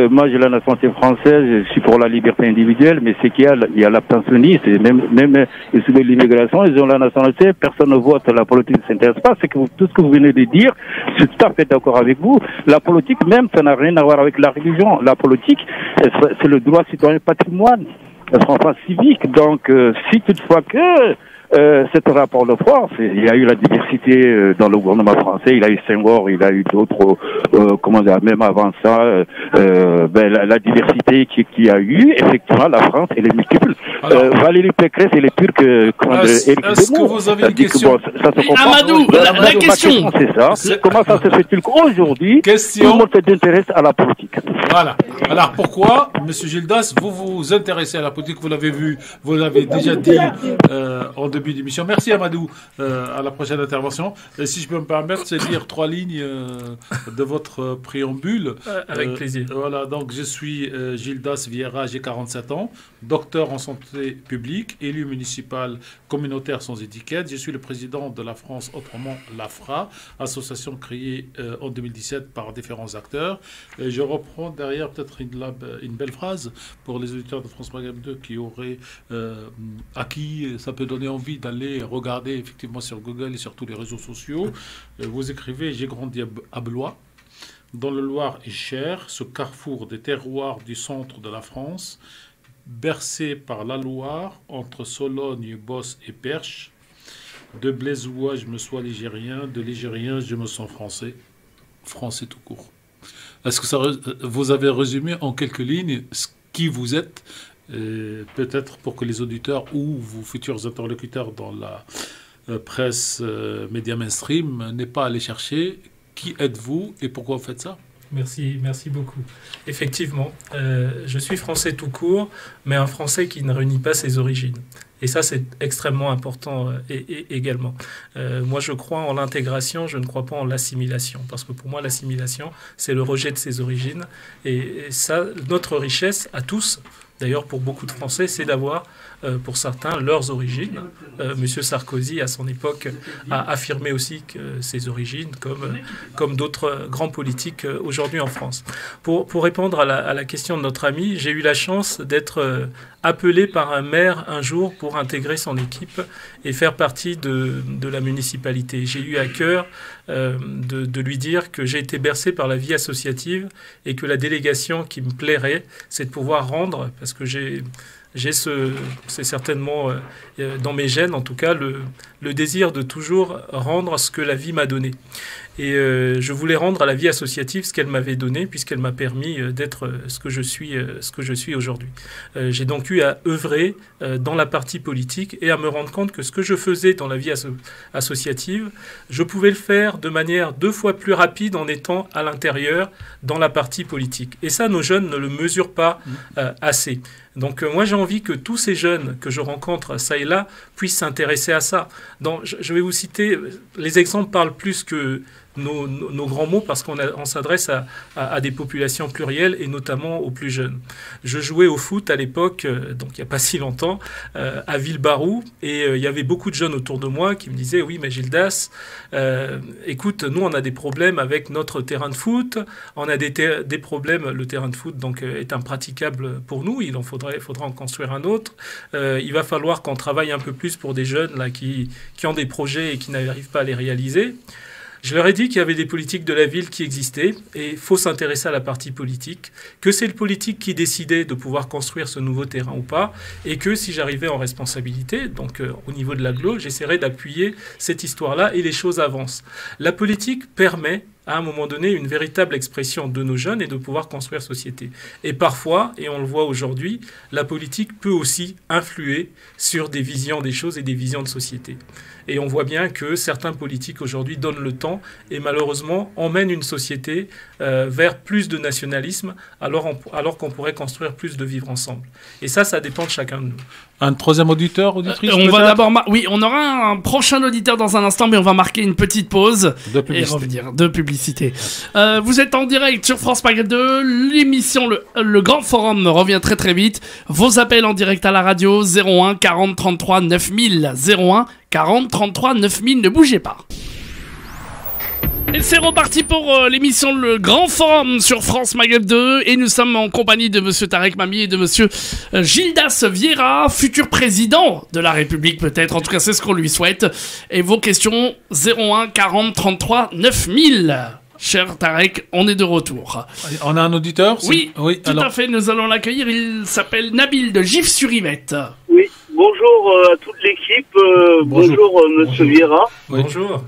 moi j'ai la nationalité française, je suis pour la liberté individuelle, mais c'est qu'il y a l'abstentionniste, même issus de l'immigration, ils ont la nationalité, personne ne vote, la politique ne s'intéresse pas. C'est que tout ce que vous venez de dire, je suis tout à fait d'accord avec vous. La politique même, ça n'a rien à voir avec la religion. La politique, c'est le droit citoyen patrimoine, c'est un droit civique. Donc, si toutefois que c'est un rapport de force. Il y a eu la diversité dans le gouvernement français. Il y a eu Senghor, il y a eu d'autres, comment dire, même avant ça, la diversité qui a eu. Effectivement, la France, elle est multiple. Valérie Pécresse, elle est pure que, est-ce que vous avez une question? Amadou, la question, c'est ça. Comment ça se fait-il qu'aujourd'hui, tout le monde s'intéresse à la politique? Voilà. Alors, pourquoi, Monsieur Gildas, vous vous intéressez à la politique? Vous l'avez vu, vous l'avez déjà dit, en début d'émission. Merci Amadou. À la prochaine intervention. Et si je peux me permettre, c'est lire 3 lignes de votre préambule. Avec plaisir. Voilà, donc je suis Gildas Vieira, j'ai 47 ans, docteur en santé publique, élu municipal communautaire sans étiquette. Je suis le président de la France, autrement l'AFRA, association créée en 2017 par différents acteurs. Et je reprends derrière peut-être une belle phrase pour les auditeurs de France Maghreb 2 qui auraient à qui ça peut donner envie d'aller regarder effectivement sur Google et sur tous les réseaux sociaux. Vous écrivez « J'ai grandi à Blois, dans le Loir-et-Cher, ce carrefour des terroirs du centre de la France, bercé par la Loire, entre Sologne, Beauce et Perche. De Blaisois, je me sens ligérien, de ligérien, je me sens français. Français tout court. » Est-ce que vous avez résumé en quelques lignes qui vous êtes, peut-être pour que les auditeurs ou vos futurs interlocuteurs dans la presse média mainstream n'aient pas à aller chercher qui êtes-vous et pourquoi vous faites ça? Merci beaucoup. Effectivement, je suis français tout court, mais un français qui ne réunit pas ses origines. Et ça, c'est extrêmement important également. Moi, je crois en l'intégration, je ne crois pas en l'assimilation. Parce que pour moi, l'assimilation, c'est le rejet de ses origines. Et ça, notre richesse à tous, d'ailleurs pour beaucoup de Français, c'est d'avoir, pour certains, leurs origines. Monsieur Sarkozy, à son époque, a affirmé aussi que ses origines, comme d'autres grands politiques aujourd'hui en France. Pour répondre à la question de notre ami, j'ai eu la chance d'être appelé par un maire un jour pour intégrer son équipe et faire partie de la municipalité. J'ai eu à cœur de lui dire que j'ai été bercé par la vie associative et que la délégation qui me plairait, c'est de pouvoir rendre, parce que c'est certainement dans mes gènes en tout cas, le désir de toujours rendre ce que la vie m'a donné. Et je voulais rendre à la vie associative ce qu'elle m'avait donné, puisqu'elle m'a permis d'être ce que je suis aujourd'hui. J'ai donc eu à œuvrer dans la partie politique et à me rendre compte que ce que je faisais dans la vie associative, je pouvais le faire de manière 2 fois plus rapide en étant à l'intérieur dans la partie politique. Et ça, nos jeunes ne le mesurent pas assez. Donc moi, j'ai envie que tous ces jeunes que je rencontre ça et là puissent s'intéresser à ça. Je vais vous citer, les exemples parlent plus que nos grands mots parce qu'on s'adresse à des populations plurielles et notamment aux plus jeunes. Je jouais au foot à l'époque, donc il n'y a pas si longtemps, à Villebarou, et il y avait beaucoup de jeunes autour de moi qui me disaient « Oui, mais Gildas, écoute, nous on a des problèmes avec notre terrain de foot, on a des problèmes, le terrain de foot donc est impraticable pour nous, il faudra en construire un autre, il va falloir qu'on travaille un peu plus pour des jeunes là, qui ont des projets et qui n'arrivent pas à les réaliser. » Je leur ai dit qu'il y avait des politiques de la ville qui existaient et il faut s'intéresser à la partie politique, que c'est le politique qui décidait de pouvoir construire ce nouveau terrain ou pas, et que si j'arrivais en responsabilité, donc au niveau de l'agglo, j'essaierais d'appuyer cette histoire-là et les choses avancent. La politique permet à un moment donné une véritable expression de nos jeunes et de pouvoir construire société. Et parfois, et on le voit aujourd'hui, la politique peut aussi influer sur des visions des choses et des visions de société. Et on voit bien que certains politiques aujourd'hui donnent le temps et malheureusement emmènent une société vers plus de nationalisme alors qu'on pourrait construire plus de vivre ensemble. Et ça dépend de chacun de nous. Un troisième auditeur, auditrice on va d'abord oui, on aura un prochain auditeur dans un instant, mais on va marquer une petite pause et revenir de publicité. Vous êtes en direct sur France Maghreb 2, l'émission le Grand Forum revient très très vite. Vos appels en direct à la radio 01 40 33 9000 01 40 33 9000, ne bougez pas. Et c'est reparti pour l'émission Le Grand Forum sur France Maghreb 2 et nous sommes en compagnie de monsieur Tarek Mami et de monsieur Gildas Vieira, futur président de la République peut-être, en tout cas c'est ce qu'on lui souhaite. Et vos questions 01 40 33 9000. Cher Tarek, on est de retour. On a un auditeur? Oui, tout à fait, nous allons l'accueillir, il s'appelle Nabil de Gif-sur-Yvette. Oui, bonjour à toute l'équipe, bonjour monsieur Vieira. Oui. Bonjour.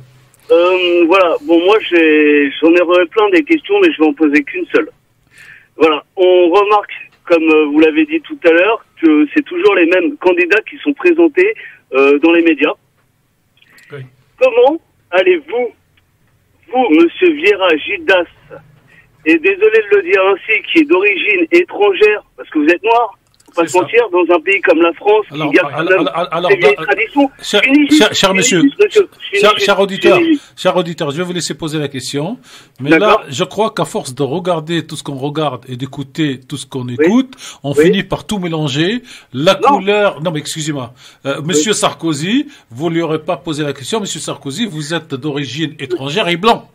Voilà, bon moi j'en ai plein des questions mais je vais en poser qu'une seule. Voilà, on remarque, comme vous l'avez dit tout à l'heure, que c'est toujours les mêmes candidats qui sont présentés dans les médias. Oui. Comment allez-vous, monsieur Vieira Gildas, et désolé de le dire ainsi, qui est d'origine étrangère, parce que vous êtes noir, faut pas se mentir, dans un pays comme la France, il y a quand même des vieilles traditions. Cher monsieur, cher auditeur, je vais vous laisser poser la question. Mais là, je crois qu'à force de regarder tout ce qu'on regarde et d'écouter tout ce qu'on écoute, on finit par tout mélanger. La couleur, non mais excusez-moi, monsieur Sarkozy, vous lui aurez pas posé la question, monsieur Sarkozy, vous êtes d'origine étrangère et blanc.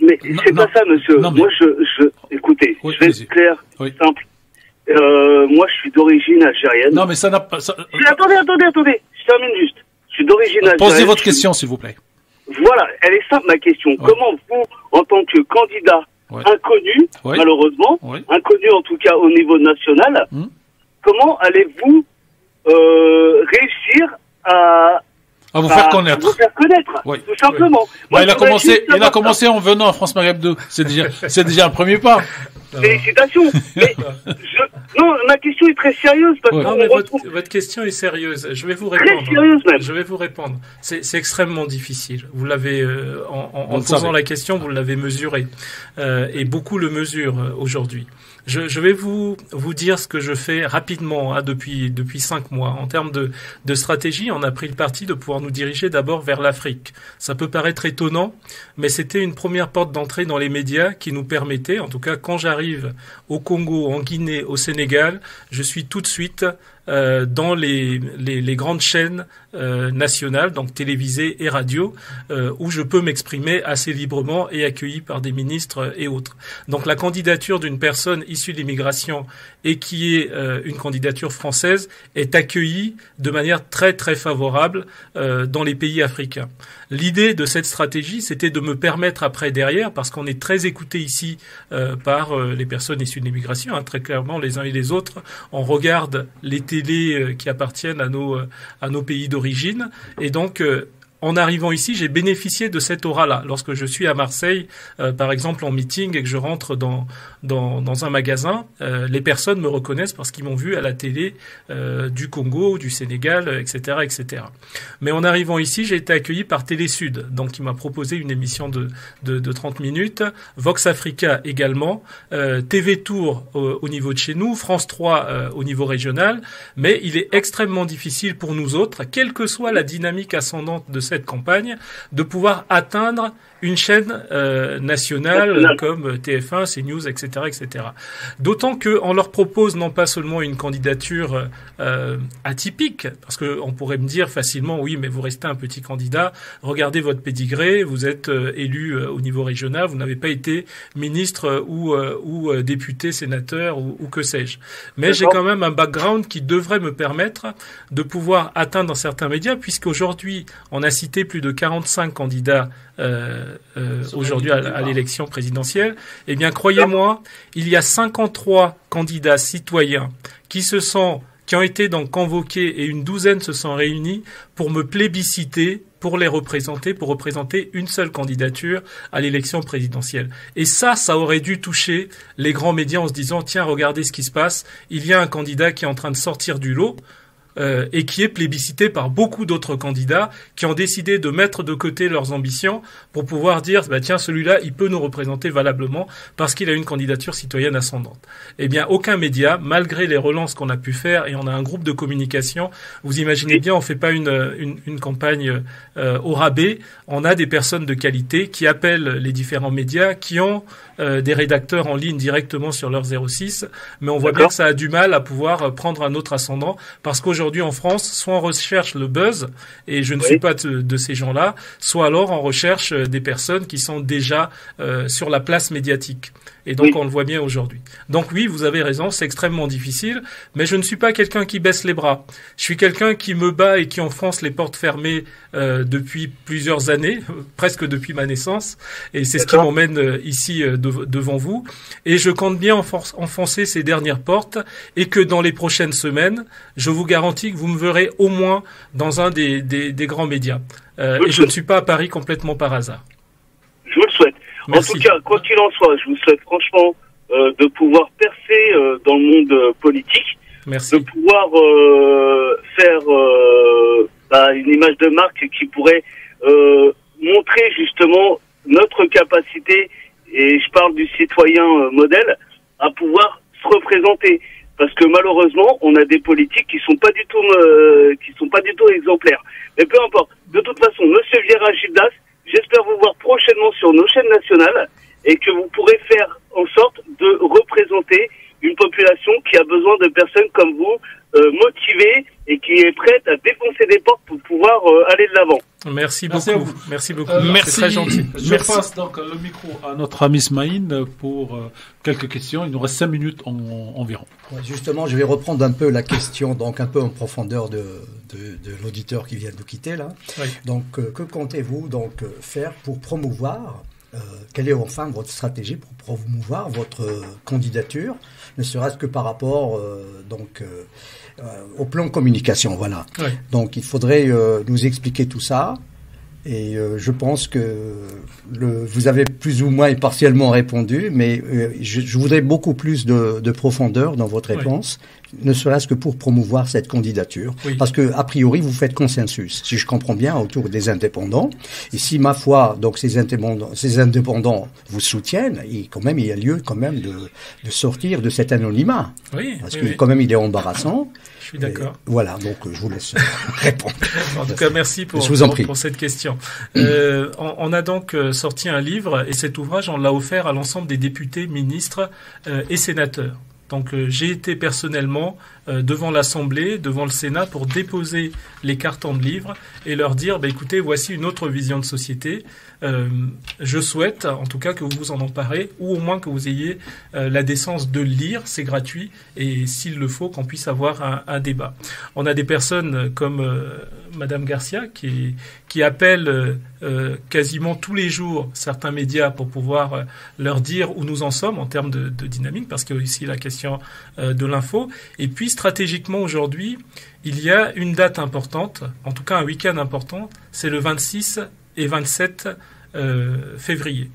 Mais c'est pas ça, monsieur. Non, mais... Moi, écoutez, je vais être clair, simple. Moi, je suis d'origine algérienne. Non, mais ça n'a pas... Attendez, je termine juste. Je suis d'origine algérienne. Posez votre question, s'il vous plaît. Voilà, elle est simple, ma question. Ouais. Comment vous, en tant que candidat inconnu, malheureusement, inconnu en tout cas au niveau national, comment allez-vous réussir à vous faire connaître. Vous faire connaître, tout simplement. Moi, il a commencé en venant à France Maghreb 2. C'est déjà un premier pas. Félicitations. Mais non, ma question est très sérieuse parce que votre question est sérieuse. Je vais vous répondre. Très sérieuse même. Je vais vous répondre. C'est extrêmement difficile. Vous l'avez en posant la question, vous l'avez mesuré et beaucoup le mesurent aujourd'hui. Je vais vous dire ce que je fais rapidement depuis 5 mois. En termes de stratégie, on a pris le parti de pouvoir nous diriger d'abord vers l'Afrique. Ça peut paraître étonnant, mais c'était une première porte d'entrée dans les médias qui nous permettait, en tout cas quand j'arrive au Congo, en Guinée, au Sénégal, je suis tout de suite dans les grandes chaînes nationales, donc télévisées et radio, où je peux m'exprimer assez librement et accueilli par des ministres et autres. Donc la candidature d'une personne issue de l'immigration et qui est une candidature française est accueillie de manière très très favorable dans les pays africains. L'idée de cette stratégie, c'était de me permettre après derrière, parce qu'on est très écouté ici par les personnes issues de l'immigration, très clairement les uns et les autres, on regarde les télés qui appartiennent à nos pays d'origine, et donc en arrivant ici, j'ai bénéficié de cette aura-là. Lorsque je suis à Marseille, par exemple en meeting, et que je rentre dans un magasin, les personnes me reconnaissent parce qu'ils m'ont vu à la télé du Congo, du Sénégal, etc., etc. Mais en arrivant ici, j'ai été accueilli par Télé Sud, donc qui m'a proposé une émission de 30 minutes, Vox Africa également, TV Tour au niveau de chez nous, France 3 au niveau régional, mais il est extrêmement difficile pour nous autres, quelle que soit la dynamique ascendante de cette campagne, de pouvoir atteindre une chaîne nationale comme TF1, CNews, etc., etc. D'autant que on leur propose non pas seulement une candidature atypique, parce que on pourrait me dire facilement oui, mais vous restez un petit candidat, regardez votre pédigré, vous êtes élu au niveau régional, vous n'avez pas été ministre ou député, sénateur ou que sais-je. Mais j'ai quand même un background qui devrait me permettre de pouvoir atteindre certains médias, puisqu'aujourd'hui on a cité plus de 45 candidats aujourd'hui à l'élection présidentielle. Eh bien, croyez-moi, il y a 53 candidats citoyens qui ont été donc convoqués et une douzaine se sont réunis pour me plébisciter, pour représenter une seule candidature à l'élection présidentielle. Et ça aurait dû toucher les grands médias en se disant, tiens, regardez ce qui se passe, il y a un candidat qui est en train de sortir du lot, et qui est plébiscité par beaucoup d'autres candidats qui ont décidé de mettre de côté leurs ambitions pour pouvoir dire bah tiens, celui-là il peut nous représenter valablement parce qu'il a une candidature citoyenne ascendante. Eh bien, aucun média, malgré les relances qu'on a pu faire, et on a un groupe de communication, vous imaginez bien, on fait pas une campagne au rabais, on a des personnes de qualité qui appellent les différents médias, qui ont des rédacteurs en ligne directement sur leur 06, mais on voit bien que ça a du mal à pouvoir prendre un autre ascendant, parce qu'aujourd'hui en France, soit on recherche le buzz, et je ne suis pas de ces gens-là, soit alors on recherche des personnes qui sont déjà sur la place médiatique. Et donc on le voit bien aujourd'hui. Donc oui, vous avez raison, c'est extrêmement difficile, mais je ne suis pas quelqu'un qui baisse les bras. Je suis quelqu'un qui me bat et qui enfonce les portes fermées depuis plusieurs années, presque depuis ma naissance, et c'est ce qui m'emmène ici devant vous. Et je compte bien enfoncer ces dernières portes, et que dans les prochaines semaines, je vous garantis que vous me verrez au moins dans un des grands médias. Et je ne suis pas à Paris complètement par hasard. Je vous le souhaite. Merci. En tout cas, quoi qu'il en soit, je vous souhaite franchement de pouvoir percer dans le monde politique, Merci. de pouvoir faire une image de marque qui pourrait montrer justement notre capacité, et je parle du citoyen modèle, à pouvoir se représenter. Parce que malheureusement, on a des politiques qui sont pas du tout exemplaires. Mais peu importe. De toute façon, Monsieur Vieira Gildas, j'espère vous voir prochainement sur nos chaînes nationales, et que vous pourrez faire en sorte de représenter une population qui a besoin de personnes comme vous, motivées et qui est prête à défoncer des portes pour pouvoir aller de l'avant. Merci Merci beaucoup. Merci beaucoup. C'est très gentil. Je passe donc le micro à notre ami Smaïn pour quelques questions. Il nous reste 5 minutes environ. Ouais, justement, je vais reprendre un peu la question, donc un peu en profondeur de l'auditeur qui vient de nous quitter là. Oui. Donc, que comptez-vous donc faire pour promouvoir quelle est enfin votre stratégie pour promouvoir votre candidature, ne serait-ce que par rapport au plan communication, voilà. Oui. Donc il faudrait nous expliquer tout ça, et je pense que vous avez plus ou moins et partiellement répondu, mais je voudrais beaucoup plus de profondeur dans votre réponse, ne serait-ce que pour promouvoir cette candidature, parce que a priori vous faites consensus, si je comprends bien, autour des indépendants, et si ma foi donc ces indépendants vous soutiennent, quand même il y a lieu quand même de sortir de cet anonymat, parce que quand même il est embarrassant. Je suis d'accord. Voilà, donc je vous laisse répondre. En tout cas, merci pour cette question. On a donc sorti un livre, et cet ouvrage, on l'a offert à l'ensemble des députés, ministres et sénateurs. Donc j'ai été personnellement devant l'Assemblée, devant le Sénat, pour déposer les cartons de livres et leur dire écoutez, voici une autre vision de société. Je souhaite en tout cas que vous vous en emparez, ou au moins que vous ayez la décence de le lire, c'est gratuit, et s'il le faut, qu'on puisse avoir un débat. On a des personnes comme Madame Garcia qui appelle quasiment tous les jours certains médias pour pouvoir leur dire où nous en sommes en termes de dynamique, parce qu'il y a aussi la question de l'info. Et puis stratégiquement aujourd'hui, il y a une date importante, en tout cas un week-end important, c'est le 26 et 27 février.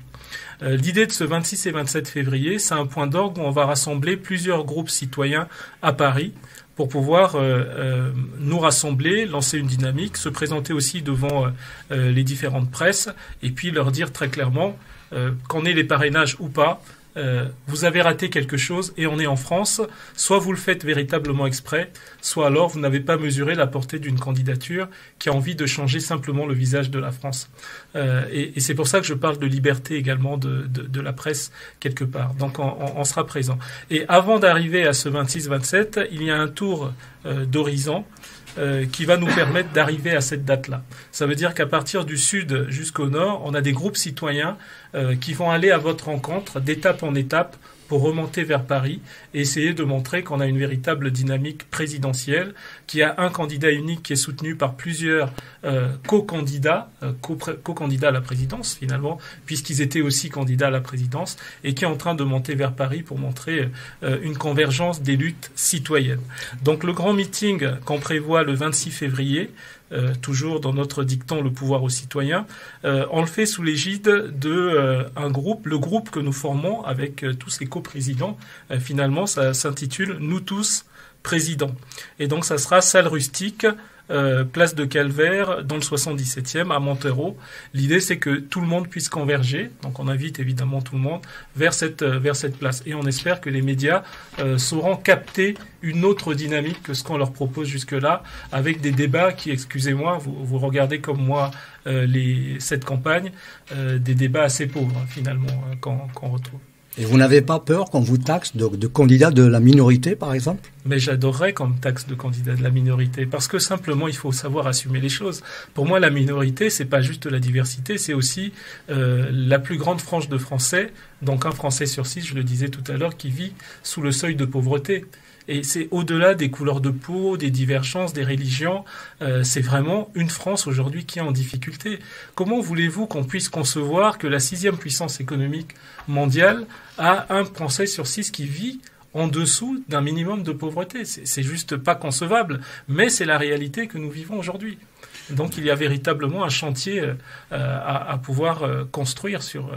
L'idée de ce 26 et 27 février, c'est un point d'orgue où on va rassembler plusieurs groupes citoyens à Paris pour pouvoir nous rassembler, lancer une dynamique, se présenter aussi devant les différentes presses, et puis leur dire très clairement qu'on ait les parrainages ou pas, vous avez raté quelque chose et on est en France, soit vous le faites véritablement exprès, soit alors vous n'avez pas mesuré la portée d'une candidature qui a envie de changer simplement le visage de la France. Et c'est pour ça que je parle de liberté également de la presse quelque part. Donc on sera présent. Et avant d'arriver à ce 26-27, il y a un tour d'horizon qui va nous permettre d'arriver à cette date-là. Ça veut dire qu'à partir du sud jusqu'au nord, on a des groupes citoyens qui vont aller à votre rencontre d'étape en étape pour remonter vers Paris et essayer de montrer qu'on a une véritable dynamique présidentielle, qu'il y a un candidat unique qui est soutenu par plusieurs co-candidats à la présidence finalement, puisqu'ils étaient aussi candidats à la présidence, et qui est en train de monter vers Paris pour montrer une convergence des luttes citoyennes. Donc le grand meeting qu'on prévoit le 26 février, toujours dans notre dicton, le pouvoir aux citoyens, on le fait sous l'égide de un groupe, le groupe que nous formons avec tous ces coprésidents. Finalement, ça s'intitule « Nous tous présidents ». Et donc, ça sera salle rustique, place de Calvaire, dans le 77e, à Montereau. L'idée, c'est que tout le monde puisse converger. Donc, on invite évidemment tout le monde vers cette place. Et on espère que les médias sauront capter une autre dynamique que ce qu'on leur propose jusque-là, avec des débats qui, excusez-moi, vous regardez comme moi cette campagne, des débats assez pauvres, finalement, qu'on retrouve. Et vous n'avez pas peur qu'on vous taxe de candidats de la minorité, par exemple ? Mais j'adorerais qu'on me taxe de candidats de la minorité, parce que simplement, il faut savoir assumer les choses. Pour moi, la minorité, c'est pas juste la diversité, c'est aussi la plus grande frange de Français, donc un Français sur 6, je le disais tout à l'heure, qui vit sous le seuil de pauvreté. Et c'est au-delà des couleurs de peau, des divergences, des religions. C'est vraiment une France aujourd'hui qui est en difficulté. Comment voulez-vous qu'on puisse concevoir que la 6e puissance économique mondiale a un Français sur 6 qui vit en dessous d'un minimum de pauvreté? C'est juste pas concevable, mais c'est la réalité que nous vivons aujourd'hui. Donc il y a véritablement un chantier à pouvoir construire sur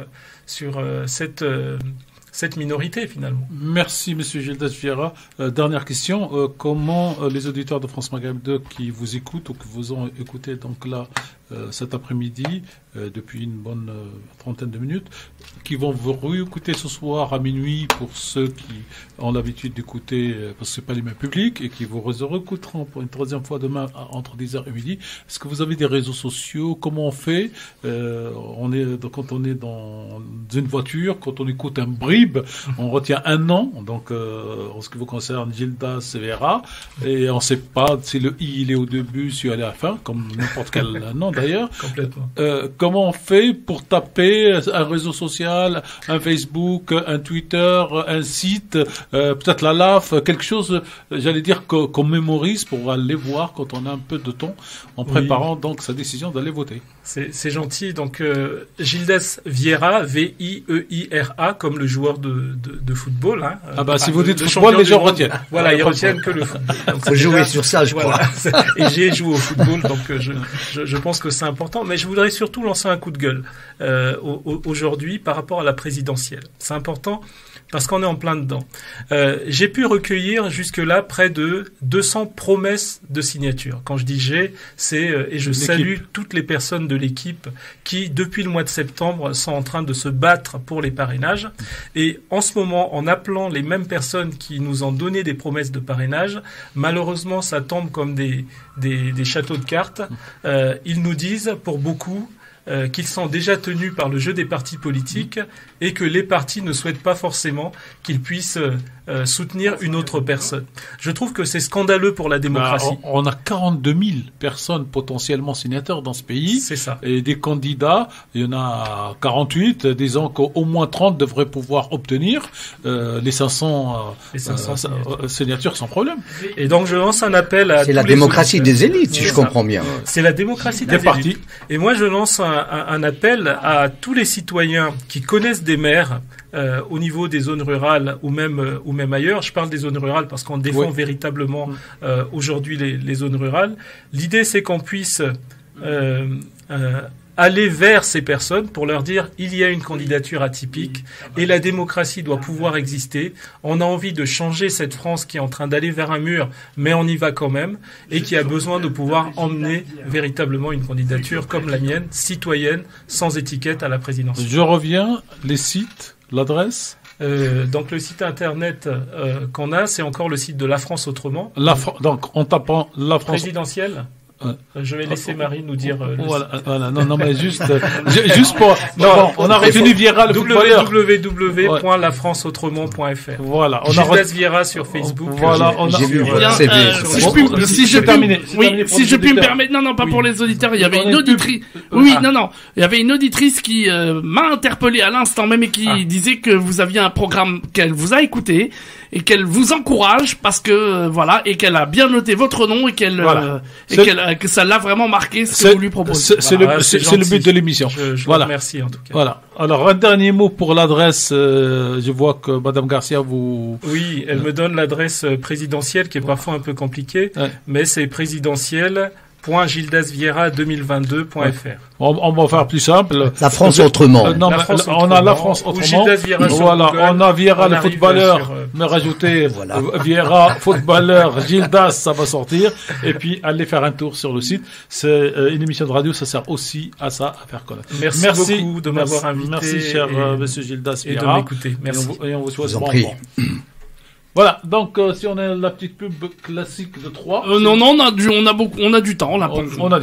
cette minorité, finalement. Merci, Monsieur Gildas Vieira. Dernière question. Comment les auditeurs de France Maghreb 2 qui vous écoutent ou qui vous ont écouté donc là cet après-midi, depuis une bonne trentaine de minutes, qui vont vous réécouter ce soir à minuit pour ceux qui ont l'habitude d'écouter, parce que c'est pas les mêmes publics, et qui vous réécouteront pour une troisième fois demain entre 10h et midi. Est-ce que vous avez des réseaux sociaux? Comment on fait? Quand on est dans une voiture, quand on écoute un bribe, on retient un nom, donc en ce qui vous concerne, Gildas Vieira, et on ne sait pas si le i il est au début, si il est à la fin, comme n'importe quel nom d'ailleurs. Complètement. Comment on fait pour taper un réseau social, un Facebook, un Twitter, un site, peut-être la LAF, quelque chose, j'allais dire, qu'on mémorise pour aller voir quand on a un peu de temps en préparant donc sa décision d'aller voter. C'est gentil. Donc, Gildas Vieira, V-I-E-I-R-A, comme le joueur de football. Hein, si vous dites football, les gens retiennent. Voilà, ils retiennent que le football. Il faut jouer sur ça, je crois. Et j'ai joué au football, donc je pense que c'est important. Mais je voudrais surtout lancer un coup de gueule aujourd'hui par rapport à la présidentielle. C'est important parce qu'on est en plein dedans. J'ai pu recueillir jusque-là près de 200 promesses de signature. Quand je dis et je salue toutes les personnes de l'équipe qui, depuis le mois de septembre, sont en train de se battre pour les parrainages. Et en ce moment, en appelant les mêmes personnes qui nous ont donné des promesses de parrainage, malheureusement, ça tombe comme des châteaux de cartes. Ils nous disent, pour beaucoup, qu'ils sont déjà tenus par le jeu des partis politiques et que les partis ne souhaitent pas forcément qu'ils puissent soutenir une autre personne. Je trouve que c'est scandaleux pour la démocratie. On a 42 000 personnes potentiellement signataires dans ce pays. C'est ça. Et des candidats, il y en a 48, disons qu'au moins 30 devraient pouvoir obtenir les 500 signatures sans problème. Et donc je lance un appel à... C'est la démocratie des élites, si je comprends bien. C'est la démocratie des élites. Et moi je lance un appel à tous les citoyens qui connaissent des maires au niveau des zones rurales ou même ailleurs. Je parle des zones rurales parce qu'on défend véritablement aujourd'hui les zones rurales. L'idée, c'est qu'on puisse aller vers ces personnes pour leur dire il y a une candidature atypique et la démocratie doit pouvoir exister. On a envie de changer cette France qui est en train d'aller vers un mur, mais on y va quand même, et qui a besoin de pouvoir emmener véritablement une candidature comme la mienne, citoyenne, sans étiquette à la présidence. Je reviens, les sites, l'adresse. Donc le site internet qu'on a, c'est encore le site de La France Autrement. Donc en tapant La France présidentielle. Je vais laisser Marie nous dire. Voilà, non, mais juste pour. Non, on a retenu Vieira, le footballeur. www.lafranceautrement.fr. Voilà, on a Gildas Vieira sur Facebook. Voilà, on a vu. Si je puis me permettre, non, pas pour les auditeurs. Il y avait une auditrice. Il y avait une auditrice qui m'a interpellé à l'instant même et qui disait que vous aviez un programme qu'elle vous a écouté et qu'elle vous encourage parce que et qu'elle a bien noté votre nom et que ça l'a vraiment marqué ce que vous lui proposez. C'est le but de l'émission. Je vous remercie en tout cas. Voilà. Alors un dernier mot pour l'adresse. Je vois que Madame Garcia vous. Oui, elle me donne l'adresse présidentielle qui est parfois un peu compliquée, mais c'est présidentielle.gildasvieira2022.fr. On va faire plus simple. La France autrement. On a La France autrement. Voilà, on a Vieira le footballeur. Mais rajoutez Vieira footballeur Gildas, ça va sortir. Et puis allez faire un tour sur le site. C'est une émission de radio, ça sert aussi à ça, à faire connaître. Merci beaucoup de m'avoir invité. Merci cher Monsieur Gildas et de m'écouter. Merci. Et on vous souhaite bon. Voilà, donc si on a la petite pub classique de 3. Non, on a du temps. On a du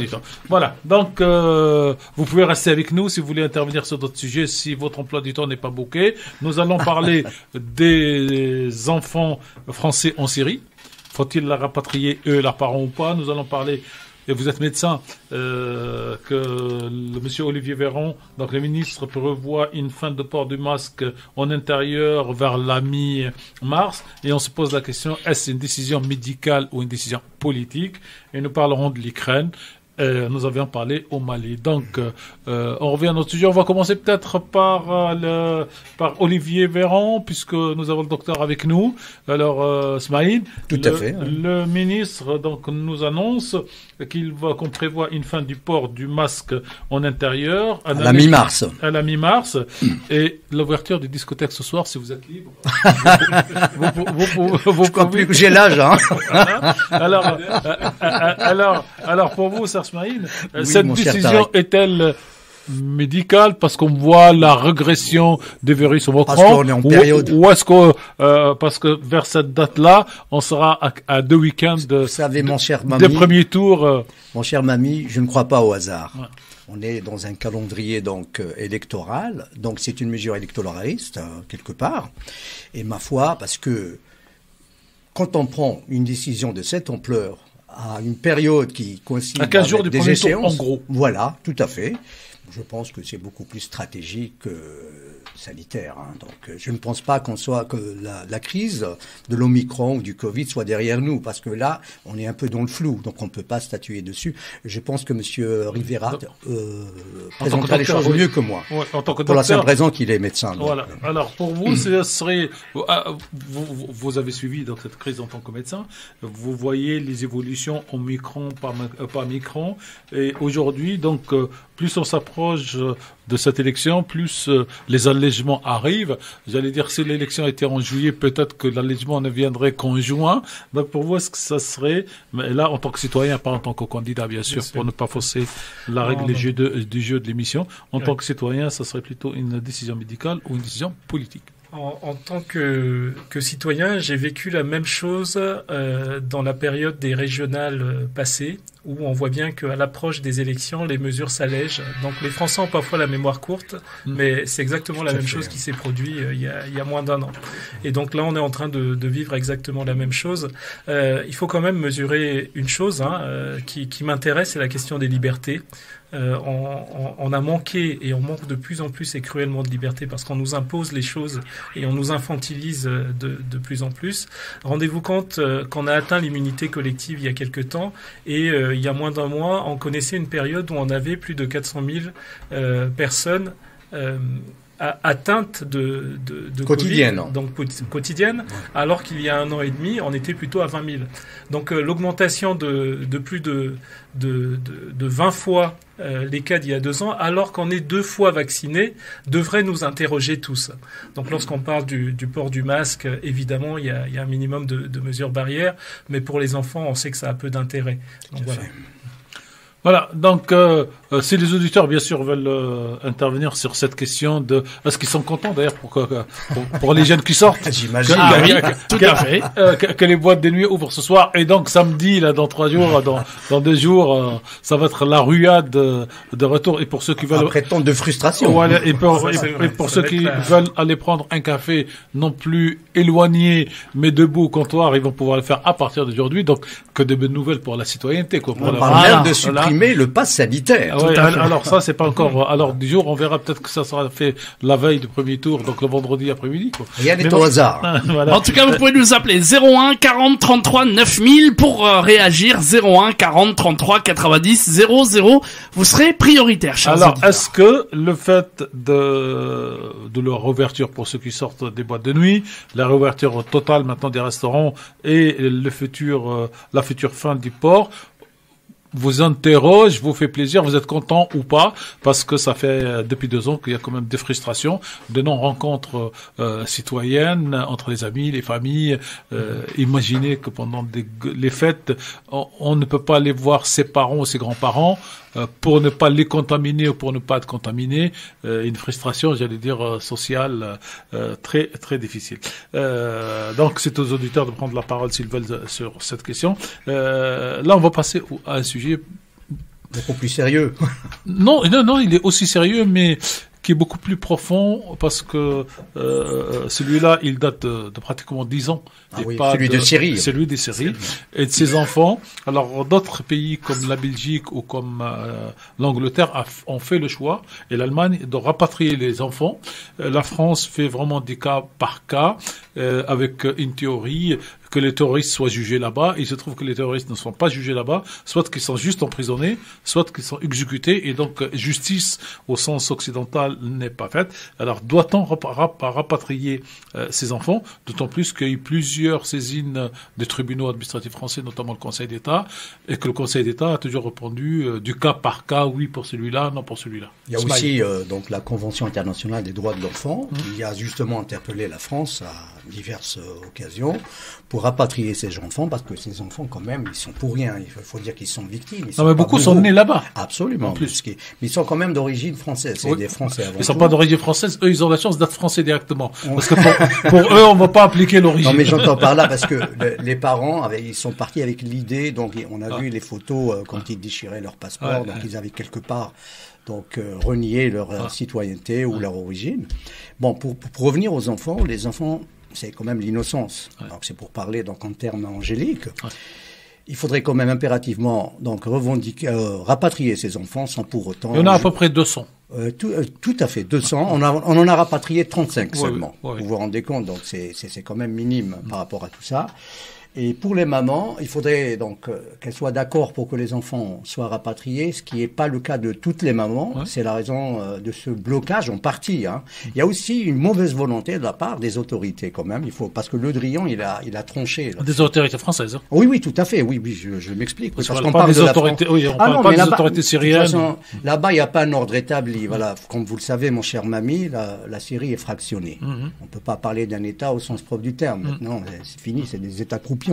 temps. Voilà, donc vous pouvez rester avec nous si vous voulez intervenir sur d'autres sujets, si votre emploi du temps n'est pas bouqué. Nous allons parler des enfants français en Syrie. Faut-il la rapatrier, eux, leurs parents ou pas? Nous allons parler... Et vous êtes médecin, que le monsieur Olivier Véran, donc le ministre, prévoit une fin de port du masque en intérieur vers la mi-mars. Et on se pose la question, est-ce une décision médicale ou une décision politique? Et nous parlerons de l'Ukraine. Nous avions parlé au Mali. Donc, on revient à notre sujet. On va commencer peut-être par Olivier Véran, puisque nous avons le docteur avec nous. Alors, Smaïd. Tout à fait. Le ministre, donc, nous annonce qu'on prévoit une fin du port du masque en intérieur. À la mi-mars. À la mi-mars. Et l'ouverture des discothèques ce soir, si vous êtes libre. Je crois plus que j'ai l'âge, hein. Alors, pour vous, Smaïd, cette décision est-elle médicale parce qu'on voit la régression des virus au Macron? Parce qu'on est en période. Ou est-ce que, parce que vers cette date-là, on sera à 2 week-ends Vous savez, mon cher Mami. Des premiers tours. Mon cher Mami, je ne crois pas au hasard. Ouais. On est dans un calendrier électoral, donc c'est une mesure électoraliste quelque part. Et ma foi, parce que quand on prend une décision de cette ampleur à une période qui coïncide à 15 jours avec du des échéances, en gros. Voilà, tout à fait. Je pense que c'est beaucoup plus stratégique que sanitaire. Donc, je ne pense pas que la crise de l'Omicron ou du Covid soit derrière nous, parce que là, on est un peu dans le flou, donc on ne peut pas statuer dessus. Je pense que M. Rivera présentera les choses mieux que moi, en tant que pour la simple raison qu'il est médecin. Voilà. Alors, pour vous, ce serait... Vous avez suivi dans cette crise en tant que médecin, vous voyez les évolutions Omicron par Micron, et aujourd'hui, donc, plus on s'approche de cette élection, plus les allègements arrivent. J'allais dire, si l'élection était en juillet, peut-être que l'allègement ne viendrait qu'en juin. Donc pour vous, est-ce que ça serait, mais là en tant que citoyen, pas en tant que candidat bien sûr, pour ne pas fausser la règle du jeu de l'émission, en tant que citoyen, ça serait plutôt une décision médicale ou une décision politique? En tant que citoyen, j'ai vécu la même chose dans la période des régionales passées, où on voit bien qu'à l'approche des élections, les mesures s'allègent. Donc les Français ont parfois la mémoire courte, mais c'est exactement la même chose qui s'est produit il y a moins d'1 an. Et donc là, on est en train de vivre exactement la même chose. Il faut quand même mesurer une chose qui m'intéresse, c'est la question des libertés. On a manqué et on manque de plus en plus et cruellement de liberté parce qu'on nous impose les choses et on nous infantilise de plus en plus. Rendez-vous compte qu'on a atteint l'immunité collective il y a quelque temps et il y a moins d'1 mois, on connaissait une période où on avait plus de 400 000 personnes atteintes de quotidienne, COVID, donc quotidienne, alors qu'il y a 1 an et demi, on était plutôt à 20 000. Donc l'augmentation de plus de 20 fois les cas d'il y a 2 ans, alors qu'on est 2 fois vaccinés, devrait nous interroger tous. Donc lorsqu'on parle du port du masque, évidemment, il y a un minimum de mesures barrières, mais pour les enfants, on sait que ça a peu d'intérêt. Donc voilà. Voilà, donc si les auditeurs bien sûr veulent intervenir sur cette question de est-ce qu'ils sont contents d'ailleurs pour les jeunes qui sortent, j'imagine. Tout à fait. Que les boîtes de nuit ouvrent ce soir et donc samedi là dans 3 jours, dans 2 jours, ça va être la ruade de retour et pour ceux qui veulent après tant de frustration. Voilà, et pour ceux qui veulent aller prendre un café non plus éloigné mais debout au comptoir, ils vont pouvoir le faire à partir d'aujourd'hui. Donc que de bonnes nouvelles pour la citoyenneté quoi. On parle même de supprimer le pass sanitaire. Ouais, alors ça c'est pas encore à l'ordre du jour, on verra peut-être que ça sera fait la veille du premier tour, donc le vendredi après-midi quoi. Rien n'est au hasard. Voilà. En tout cas, vous pouvez nous appeler 01 40 33 9000 pour réagir. 01 40 33 90 00. Vous serez prioritaire, chers Alors, auditeurs. est-ce que le fait de leur réouverture pour ceux qui sortent des boîtes de nuit, la réouverture totale maintenant des restaurants et la future fin du port vous interroge, vous fait plaisir, vous êtes content ou pas, parce que ça fait depuis 2 ans qu'il y a quand même des frustrations, de non-rencontres citoyennes entre les amis, les familles. Imaginez que pendant les fêtes, on ne peut pas aller voir ses parents ou ses grands-parents pour ne pas les contaminer ou pour ne pas être contaminé. Une frustration, j'allais dire, sociale très très difficile. Donc c'est aux auditeurs de prendre la parole s'ils veulent sur cette question. Là, on va passer à un sujet beaucoup plus sérieux. Non, il est aussi sérieux, mais qui est beaucoup plus profond parce que celui-là, il date de pratiquement 10 ans. Oui, celui de Syrie. Celui des Syrie et de ses enfants. Alors, d'autres pays comme la Belgique ou comme l'Angleterre ont fait le choix, et l'Allemagne, de rapatrier les enfants. La France fait vraiment des cas par cas, avec une théorie que les terroristes soient jugés là-bas. Il se trouve que les terroristes ne sont pas jugés là-bas, soit qu'ils sont juste emprisonnés, soit qu'ils sont exécutés, et donc justice au sens occidental n'est pas faite. Alors doit-on rapatrier ces enfants, d'autant plus qu'il y a eu plusieurs saisines des tribunaux administratifs français, notamment le Conseil d'État, et que le Conseil d'État a toujours répondu du cas par cas, oui pour celui-là, non pour celui-là. Il y a aussi donc la Convention internationale des droits de l'enfant, qui a justement interpellé la France à diverses occasions pour rapatrier ces enfants, parce que ces enfants, quand même, ils sont pour rien. Il faut dire qu'ils sont victimes. Non, mais beaucoup sont nés là-bas. Absolument. En plus. Mais ils sont quand même d'origine française. C'est des Français avant tout. Ils sont pas d'origine française. Eux, ils ont la chance d'être français directement. Parce que pour eux, on va pas appliquer l'origine. Non, mais j'entends par là parce que les parents, ils sont partis avec l'idée, donc on a vu les photos quand ils déchiraient leur passeport, donc ils avaient quelque part renié leur citoyenneté ou leur origine. Bon, pour revenir aux enfants, les enfants, c'est quand même l'innocence. Donc c'est pour parler donc en termes angéliques. Il faudrait quand même impérativement donc rapatrier ces enfants sans pour autant. Il y en a à peu près 200. Tout à fait 200. On en a rapatrié 35 seulement. Oui. Vous vous rendez compte, donc c'est quand même minime par rapport à tout ça. Et pour les mamans, il faudrait donc qu'elles soient d'accord pour que les enfants soient rapatriés, ce qui n'est pas le cas de toutes les mamans. Ouais. C'est la raison de ce blocage en partie. Hein. Il y a aussi une mauvaise volonté de la part des autorités quand même. Parce que Le Drian, il a tranché. Là. Des autorités françaises. Hein. Oui, tout à fait. Oui, je m'explique. Parce qu'on parle des autorités. Oui, on parle pas des autorités syriennes. Là-bas, il n'y a pas un ordre établi. Voilà, comme vous le savez, mon cher Mami, la Syrie est fractionnée. On ne peut pas parler d'un État au sens propre du terme. Maintenant, c'est fini, c'est des États croupions.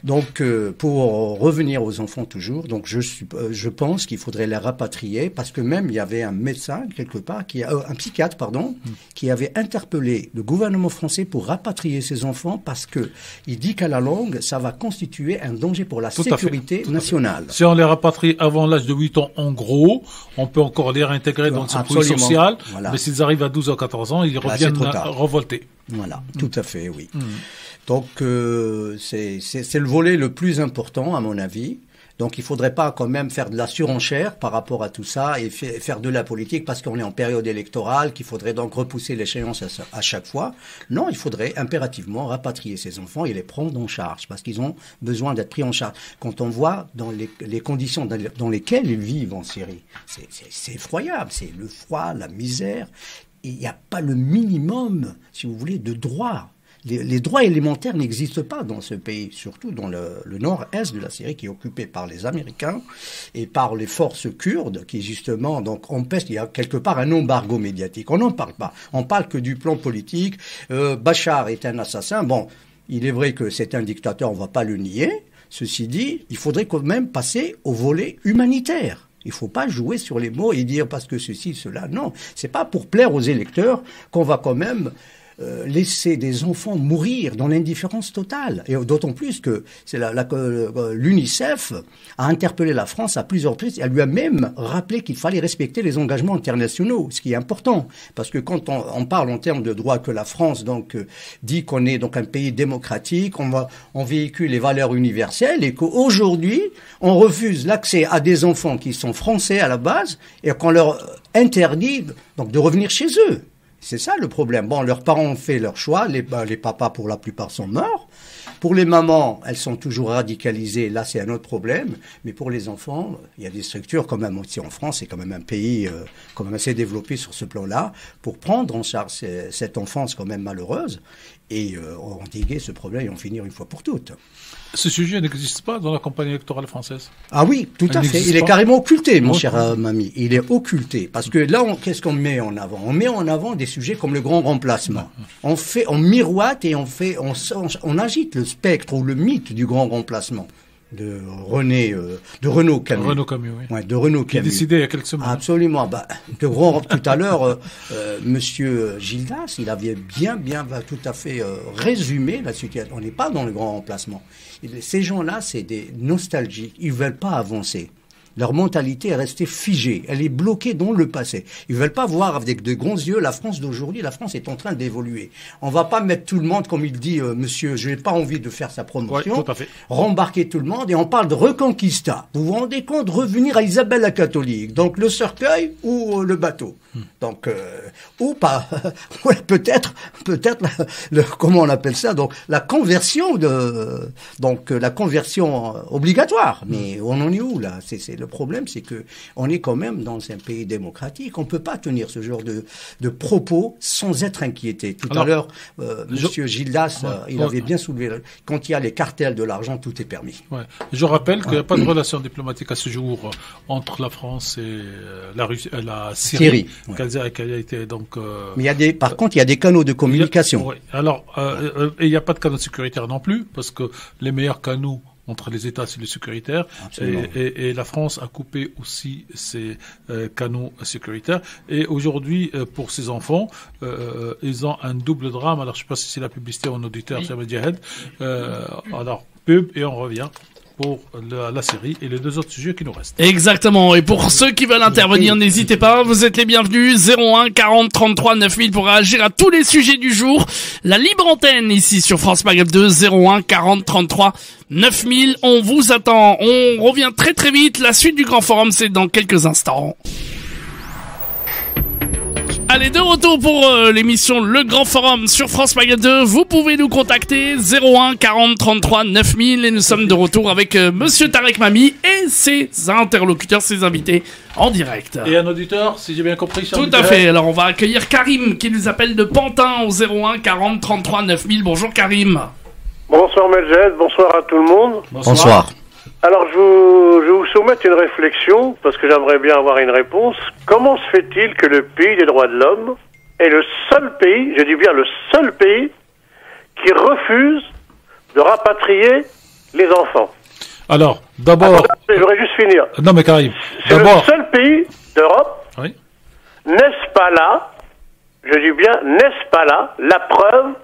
Donc, pour revenir aux enfants toujours, donc je pense qu'il faudrait les rapatrier parce que même il y avait un médecin quelque part, un psychiatre pardon, qui avait interpellé le gouvernement français pour rapatrier ses enfants parce que il dit qu'à la longue ça va constituer un danger pour la sécurité nationale. Si on les rapatrie avant l'âge de 8 ans, en gros, on peut encore les réintégrer dans le circuit social, mais s'ils arrivent à 12 ou 14 ans, ils reviennent revoltés. Voilà, tout à fait, oui. Donc, c'est le volet le plus important, à mon avis. Donc, il faudrait pas quand même faire de la surenchère par rapport à tout ça et faire de la politique parce qu'on est en période électorale, qu'il faudrait donc repousser l'échéance à chaque fois. Non, il faudrait impérativement rapatrier ces enfants et les prendre en charge parce qu'ils ont besoin d'être pris en charge. Quand on voit dans les conditions dans lesquelles ils vivent en Syrie, c'est effroyable. C'est le froid, la misère. Et il n'y a pas le minimum, si vous voulez, de droits. Les droits élémentaires n'existent pas dans ce pays, surtout dans le nord-est de la Syrie qui est occupé par les Américains et par les forces kurdes qui justement donc empêchent. Il y a quelque part un embargo médiatique. On n'en parle pas. On parle que du plan politique. Bachar est un assassin. Bon, il est vrai que c'est un dictateur, on ne va pas le nier. Ceci dit, il faudrait quand même passer au volet humanitaire. Il faut pas jouer sur les mots et dire parce que ceci, cela. Non, c'est pas pour plaire aux électeurs qu'on va quand même laisser des enfants mourir dans l'indifférence totale. Et d'autant plus que c'est l'UNICEF a interpellé la France à plusieurs reprises. Elle lui a même rappelé qu'il fallait respecter les engagements internationaux, ce qui est important. Parce que quand on parle en termes de droit, que la France dit qu'on est donc un pays démocratique, on véhicule les valeurs universelles et qu'aujourd'hui, on refuse l'accès à des enfants qui sont français à la base et qu'on leur interdit donc de revenir chez eux. C'est ça le problème. Bon, leurs parents ont fait leur choix, les papas pour la plupart sont morts. Pour les mamans, elles sont toujours radicalisées, là c'est un autre problème. Mais pour les enfants, il y a des structures quand même aussi en France, c'est quand même un pays quand même assez développé sur ce plan-là, pour prendre en charge cette enfance quand même malheureuse et endiguer ce problème et en finir une fois pour toutes. Ce sujet n'existe pas dans la campagne électorale française. Ah oui, tout à fait. Il est carrément occulté, mon cher Mami. Il est occulté. Parce que là, qu'est-ce qu'on met en avant? On met en avant des sujets comme le grand remplacement. On miroite et on agite le spectre ou le mythe du grand remplacement. De Renaud Camus. Renaud Camus, oui. Ouais, de Renaud Camus. Qui a décidé il y a quelques semaines. Absolument. Tout à l'heure, Monsieur Gildas, il avait bien tout à fait résumé la situation. On n'est pas dans le grand remplacement. Ces gens-là, c'est des nostalgiques. Ils veulent pas avancer. Leur mentalité est restée figée. Elle est bloquée dans le passé. Ils veulent pas voir avec de grands yeux la France d'aujourd'hui. La France est en train d'évoluer. On va pas mettre tout le monde, comme il dit, monsieur, je n'ai pas envie de faire sa promotion. Ouais, tout à fait. Rembarquer tout le monde et on parle de reconquista. Vous vous rendez compte, revenir à Isabelle la catholique. Donc, le cercueil ou le bateau. Donc, ou pas. peut-être, comment on appelle ça? Donc, la conversion obligatoire. Mais on en est où, là? C'est le problème, c'est que on est quand même dans un pays démocratique. On peut pas tenir ce genre de propos sans être inquiété. Tout à l'heure, Monsieur Gildas, il avait bien soulevé. Quand il y a les cartels de l'argent, tout est permis. Ouais. Je rappelle qu'il n'y a pas de relation diplomatique à ce jour entre la France et la Syrie. Qu'elle a été donc. Mais par contre, il y a des canaux de communication. Alors, il n'y a pas de canaux sécuritaires non plus, parce que les meilleurs canaux entre les États, c'est le sécuritaire. Et la France a coupé aussi ses canaux sécuritaires. Et aujourd'hui, pour ces enfants, ils ont un double drame. Alors, je ne sais pas si c'est la publicité en auditeur, c'est Mediahead. Alors, pub, et on revient pour la série et les deux autres sujets qui nous restent. Exactement. Et pour ceux qui veulent intervenir, n'hésitez pas. Vous êtes les bienvenus. 01 40 33 9000 pour réagir à tous les sujets du jour. La libre antenne ici sur France Maghreb 2. 01 40 33 9000. On vous attend. On revient très très vite. La suite du grand forum, c'est dans quelques instants. Allez, de retour pour l'émission Le Grand Forum sur France Maghreb 2. Vous pouvez nous contacter 01 40 33 9000 et nous sommes de retour avec Monsieur Tarek Mami et ses interlocuteurs, ses invités en direct. Et un auditeur, si j'ai bien compris. Tout à fait. Alors on va accueillir Karim qui nous appelle de Pantin au 01 40 33 9000. Bonjour Karim. Bonsoir Medjed, bonsoir à tout le monde. Bonsoir. Alors, je vais vous soumettre une réflexion, parce que j'aimerais bien avoir une réponse. Comment se fait-il que le pays des droits de l'homme est le seul pays, je dis bien le seul pays, qui refuse de rapatrier les enfants? Alors, d'abord... Je voudrais juste finir. Non mais Karim, c'est le seul pays d'Europe, oui. N'est-ce pas là, je dis bien, n'est-ce pas là, la preuve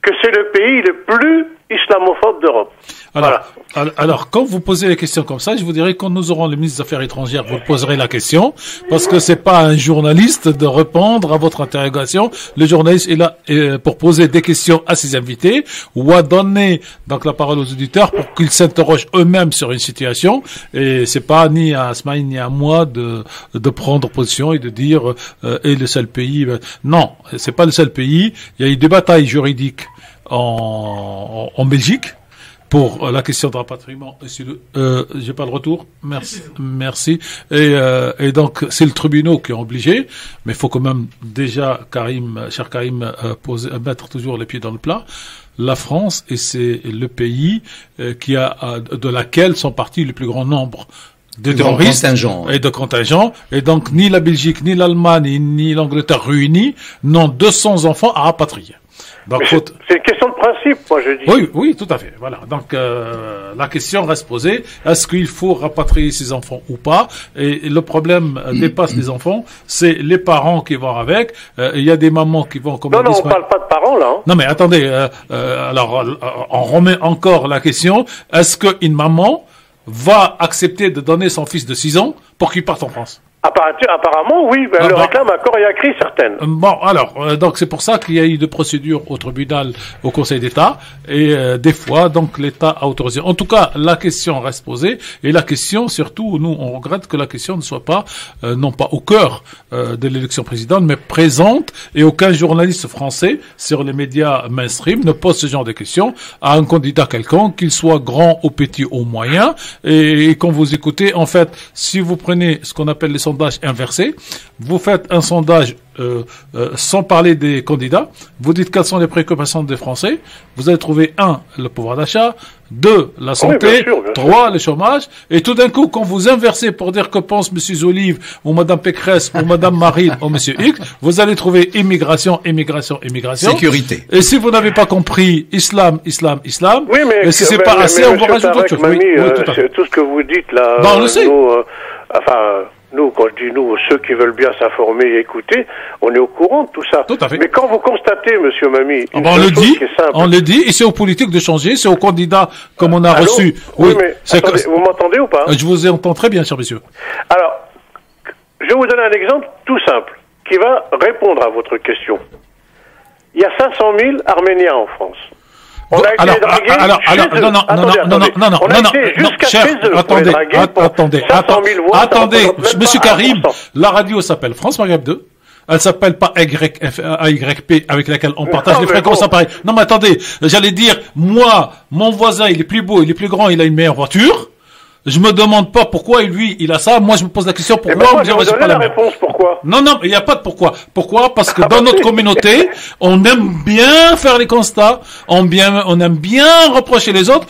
que c'est le pays le plus islamophobe d'Europe? Alors, quand vous posez les questions comme ça, je vous dirais quand nous aurons le ministre des Affaires étrangères, vous poserez la question, parce que c'est pas un journaliste de répondre à votre interrogation. Le journaliste est là pour poser des questions à ses invités, ou à donner donc la parole aux auditeurs pour qu'ils s'interrogent eux-mêmes sur une situation. Et c'est pas ni à Asmaïn ni à moi de prendre position et de dire est le seul pays. Non, c'est pas le seul pays. Il y a eu des batailles juridiques en Belgique pour la question de rapatriement. J'ai pas le retour. Merci. Et donc c'est le tribunal qui est obligé, mais il faut quand même déjà cher Karim, mettre toujours les pieds dans le plat. La France, et c'est le pays de laquelle sont partis le plus grand nombre de terroristes et de contingents. Et donc ni la Belgique, ni l'Allemagne, ni l'Angleterre réunis n'ont 200 enfants à rapatrier. Donc, c'est une question de principe, moi je dis. Oui, oui, tout à fait. Voilà. Donc la question reste posée est-ce qu'il faut rapatrier ces enfants ou pas? Et le problème dépasse les enfants, c'est les parents qui vont avec. Il y a des mamans qui vont comme non, on parle pas de parents là. Hein. Non, mais attendez. Alors, on remet encore la question est-ce qu'une maman va accepter de donner son fils de 6 ans pour qu'il parte en France? Apparemment, oui, elle le réclame à corps et à cri, certaines. Bon, alors, donc c'est pour ça qu'il y a eu des procédures au tribunal, au Conseil d'État, et des fois, donc l'État a autorisé. En tout cas, la question reste posée, et la question, surtout, nous, on regrette que la question ne soit pas, non pas au cœur de l'élection présidentielle, mais présente, et aucun journaliste français sur les médias mainstream ne pose ce genre de questions à un candidat quelconque, qu'il soit grand ou petit ou moyen, et quand vous écoutez, en fait, si vous prenez ce qu'on appelle les sondages inversés, vous faites un sondage sans parler des candidats, vous dites quelles sont les préoccupations des Français, vous allez trouver 1, le pouvoir d'achat, 2, la santé, oui, bien sûr. 3, le chômage, et tout d'un coup, quand vous inversez pour dire que pense M. Zolive, ou Mme Pécresse, ou Mme Marine, ou M. X, vous allez trouver immigration. Sécurité. Et si vous n'avez pas compris islam, oui, mais et si c'est pas assez, on vous rajoute autre chose. Tout ce que vous dites là, on le sait. Nous, quand je dis nous, ceux qui veulent bien s'informer et écouter, on est au courant de tout ça. Tout à fait. Mais quand vous constatez, monsieur Mamie, on le dit, et c'est aux politiques de changer, c'est aux candidats comme on a reçu. Oui, mais attendez, vous m'entendez ou pas? Je vous entends très bien, cher monsieur. Alors, je vais vous donner un exemple tout simple, qui va répondre à votre question. Il y a 500 000 Arméniens en France. On a été dragués attendez, monsieur Karim, la radio s'appelle France Maghreb 2. Elle s'appelle pas AYP avec laquelle on partage les fréquences appareils. Non, mais attendez, j'allais dire, moi, mon voisin, il est plus beau, il est plus grand, il a une meilleure voiture. Je me demande pas pourquoi lui il a ça. Moi je me pose la question pourquoi. Je vais vous donner la réponse pourquoi. Non, il n'y a pas de pourquoi. Pourquoi? Parce que dans notre communauté, on aime bien faire les constats, on aime bien reprocher les autres.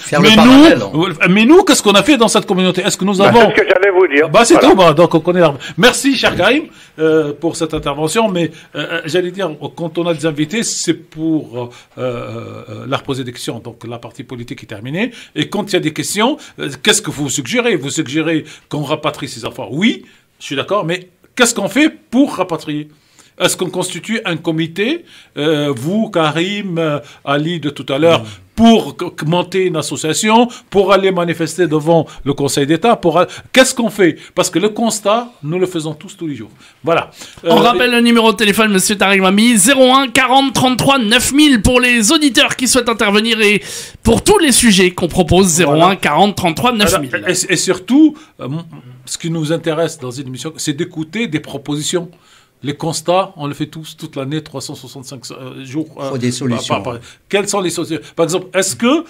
Mais nous, qu'est-ce qu'on a fait dans cette communauté? Est-ce que nous avons? C'est ce que j'allais vous dire. C'est tout. Donc on connaît l'arbre. Merci, cher Karim, pour cette intervention. Mais j'allais dire, quand on a des invités, c'est pour leur poser des questions. Donc la partie politique est terminée. Et quand il y a des questions, qu'est-ce que vous suggérez? Vous suggérez qu'on rapatrie ces enfants? Oui, je suis d'accord, mais qu'est-ce qu'on fait pour rapatrier? Est-ce qu'on constitue un comité, vous, Karim, Ali de tout à l'heure, pour monter une association, pour aller manifester devant le Conseil d'État? Qu'est-ce qu'on fait? Parce que le constat, nous le faisons tous les jours. Voilà. On rappelle le numéro de téléphone, monsieur Tariq Mami, 01 40 33 9000 pour les auditeurs qui souhaitent intervenir et pour tous les sujets qu'on propose, 01 40 33 9000. Et surtout, ce qui nous intéresse dans une émission, c'est d'écouter des propositions. Les constats, on le fait tous, toute l'année, 365 jours. Il faut des solutions. Quelles sont les solutions? Par exemple, est-ce que,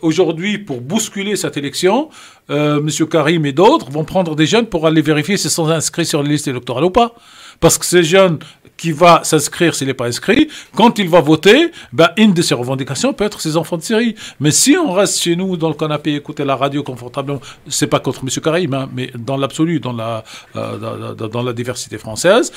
aujourd'hui, pour bousculer cette élection, M. Karim et d'autres vont prendre des jeunes pour aller vérifier s'ils sont inscrits sur les listes électorales ou pas? Parce que ces jeunes qui va s'inscrire s'il n'est pas inscrit, quand il va voter, une de ses revendications peut être ses enfants de Syrie. Mais si on reste chez nous dans le canapé, écouter la radio confortablement, c'est pas contre M. Karim, mais dans l'absolu, dans la diversité française,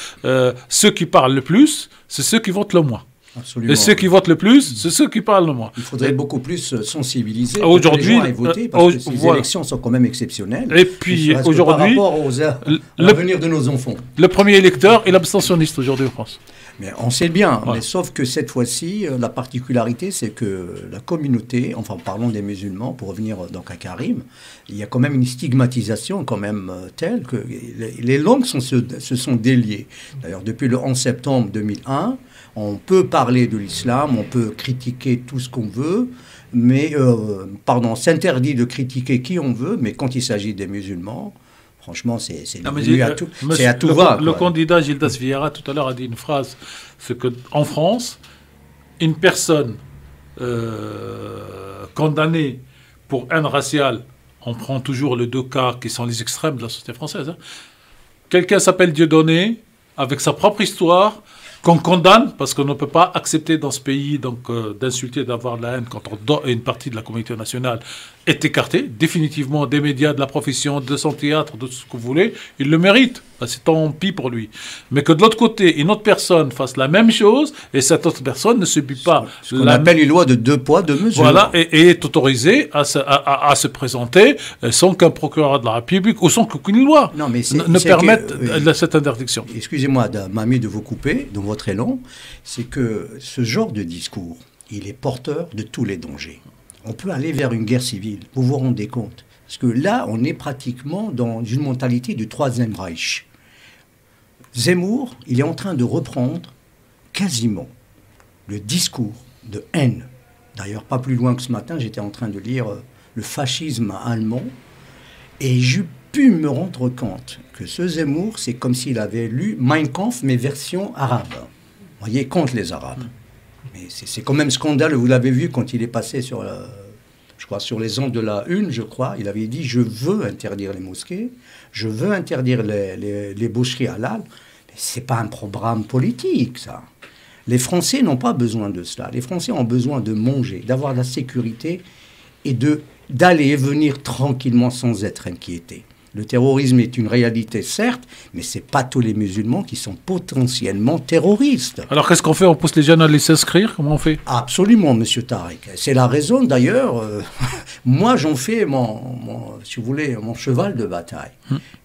ceux qui parlent le plus, c'est ceux qui votent le moins. Absolument. Et ceux qui votent le plus, c'est ceux qui parlent le moins. Il faudrait beaucoup plus sensibiliser aujourd'hui, les gens à voter, parce que ces élections sont quand même exceptionnelles. Et puis aujourd'hui, par rapport à l'avenir de nos enfants. Le premier électeur est l'abstentionniste aujourd'hui en France. Mais on sait bien, mais sauf que cette fois-ci, la particularité, c'est que la communauté, enfin parlons des musulmans, pour revenir donc à Karim, il y a quand même une stigmatisation quand même telle que les langues se sont déliées. D'ailleurs, depuis le 11 septembre 2001, on peut parler de l'islam, on peut critiquer tout ce qu'on veut, mais, s'interdit de critiquer qui on veut, mais quand il s'agit des musulmans, franchement, c'est à tout va. Le candidat Gildas Vieira, tout à l'heure, a dit une phrase, c'est qu'en France, une personne condamnée pour haine raciale, on prend toujours les deux cas qui sont les extrêmes de la société française. Quelqu'un s'appelle Dieudonné, avec sa propre histoire, qu'on condamne, parce qu'on ne peut pas accepter dans ce pays d'insulter, d'avoir de la haine quand une partie de la communauté nationale est écartée, définitivement des médias, de la profession, de son théâtre, de tout ce que vous voulez, il le mérite. c'est tant pis pour lui. Mais que de l'autre côté, une autre personne fasse la même chose, et cette autre personne ne subit pas... Ce qu'on appelle une loi de 2 poids, 2 mesures. Voilà, et est autorisé à se présenter sans qu'un procureur de la République, ou sans qu'aucune loi ne permette cette interdiction. Excusez-moi, Mamie, de vous couper dans votre élan, c'est que ce genre de discours, il est porteur de tous les dangers. On peut aller vers une guerre civile, vous vous rendez compte? Parce que là, on est pratiquement dans une mentalité du Troisième Reich. Zemmour, il est en train de reprendre quasiment le discours de haine. D'ailleurs, pas plus loin que ce matin, j'étais en train de lire le fascisme allemand, et j'ai pu me rendre compte que ce Zemmour, c'est comme s'il avait lu Mein Kampf, mais version arabe. Vous voyez, contre les Arabes. Mais c'est quand même scandaleux. Vous l'avez vu quand il est passé sur, je crois, sur les ondes de la Une, je crois. Il avait dit « Je veux interdire les mosquées, je veux interdire les boucheries halal ». Mais ce n'est pas un programme politique, ça. Les Français n'ont pas besoin de cela. Les Français ont besoin de manger, d'avoir de la sécurité et d'aller et venir tranquillement sans être inquiétés. Le terrorisme est une réalité, certes, mais ce n'est pas tous les musulmans qui sont potentiellement terroristes. Alors qu'est-ce qu'on fait? On pousse les jeunes à aller s'inscrire? Comment on fait? Absolument, monsieur Tarek. C'est la raison, d'ailleurs, moi j'en fais si vous voulez, mon cheval de bataille.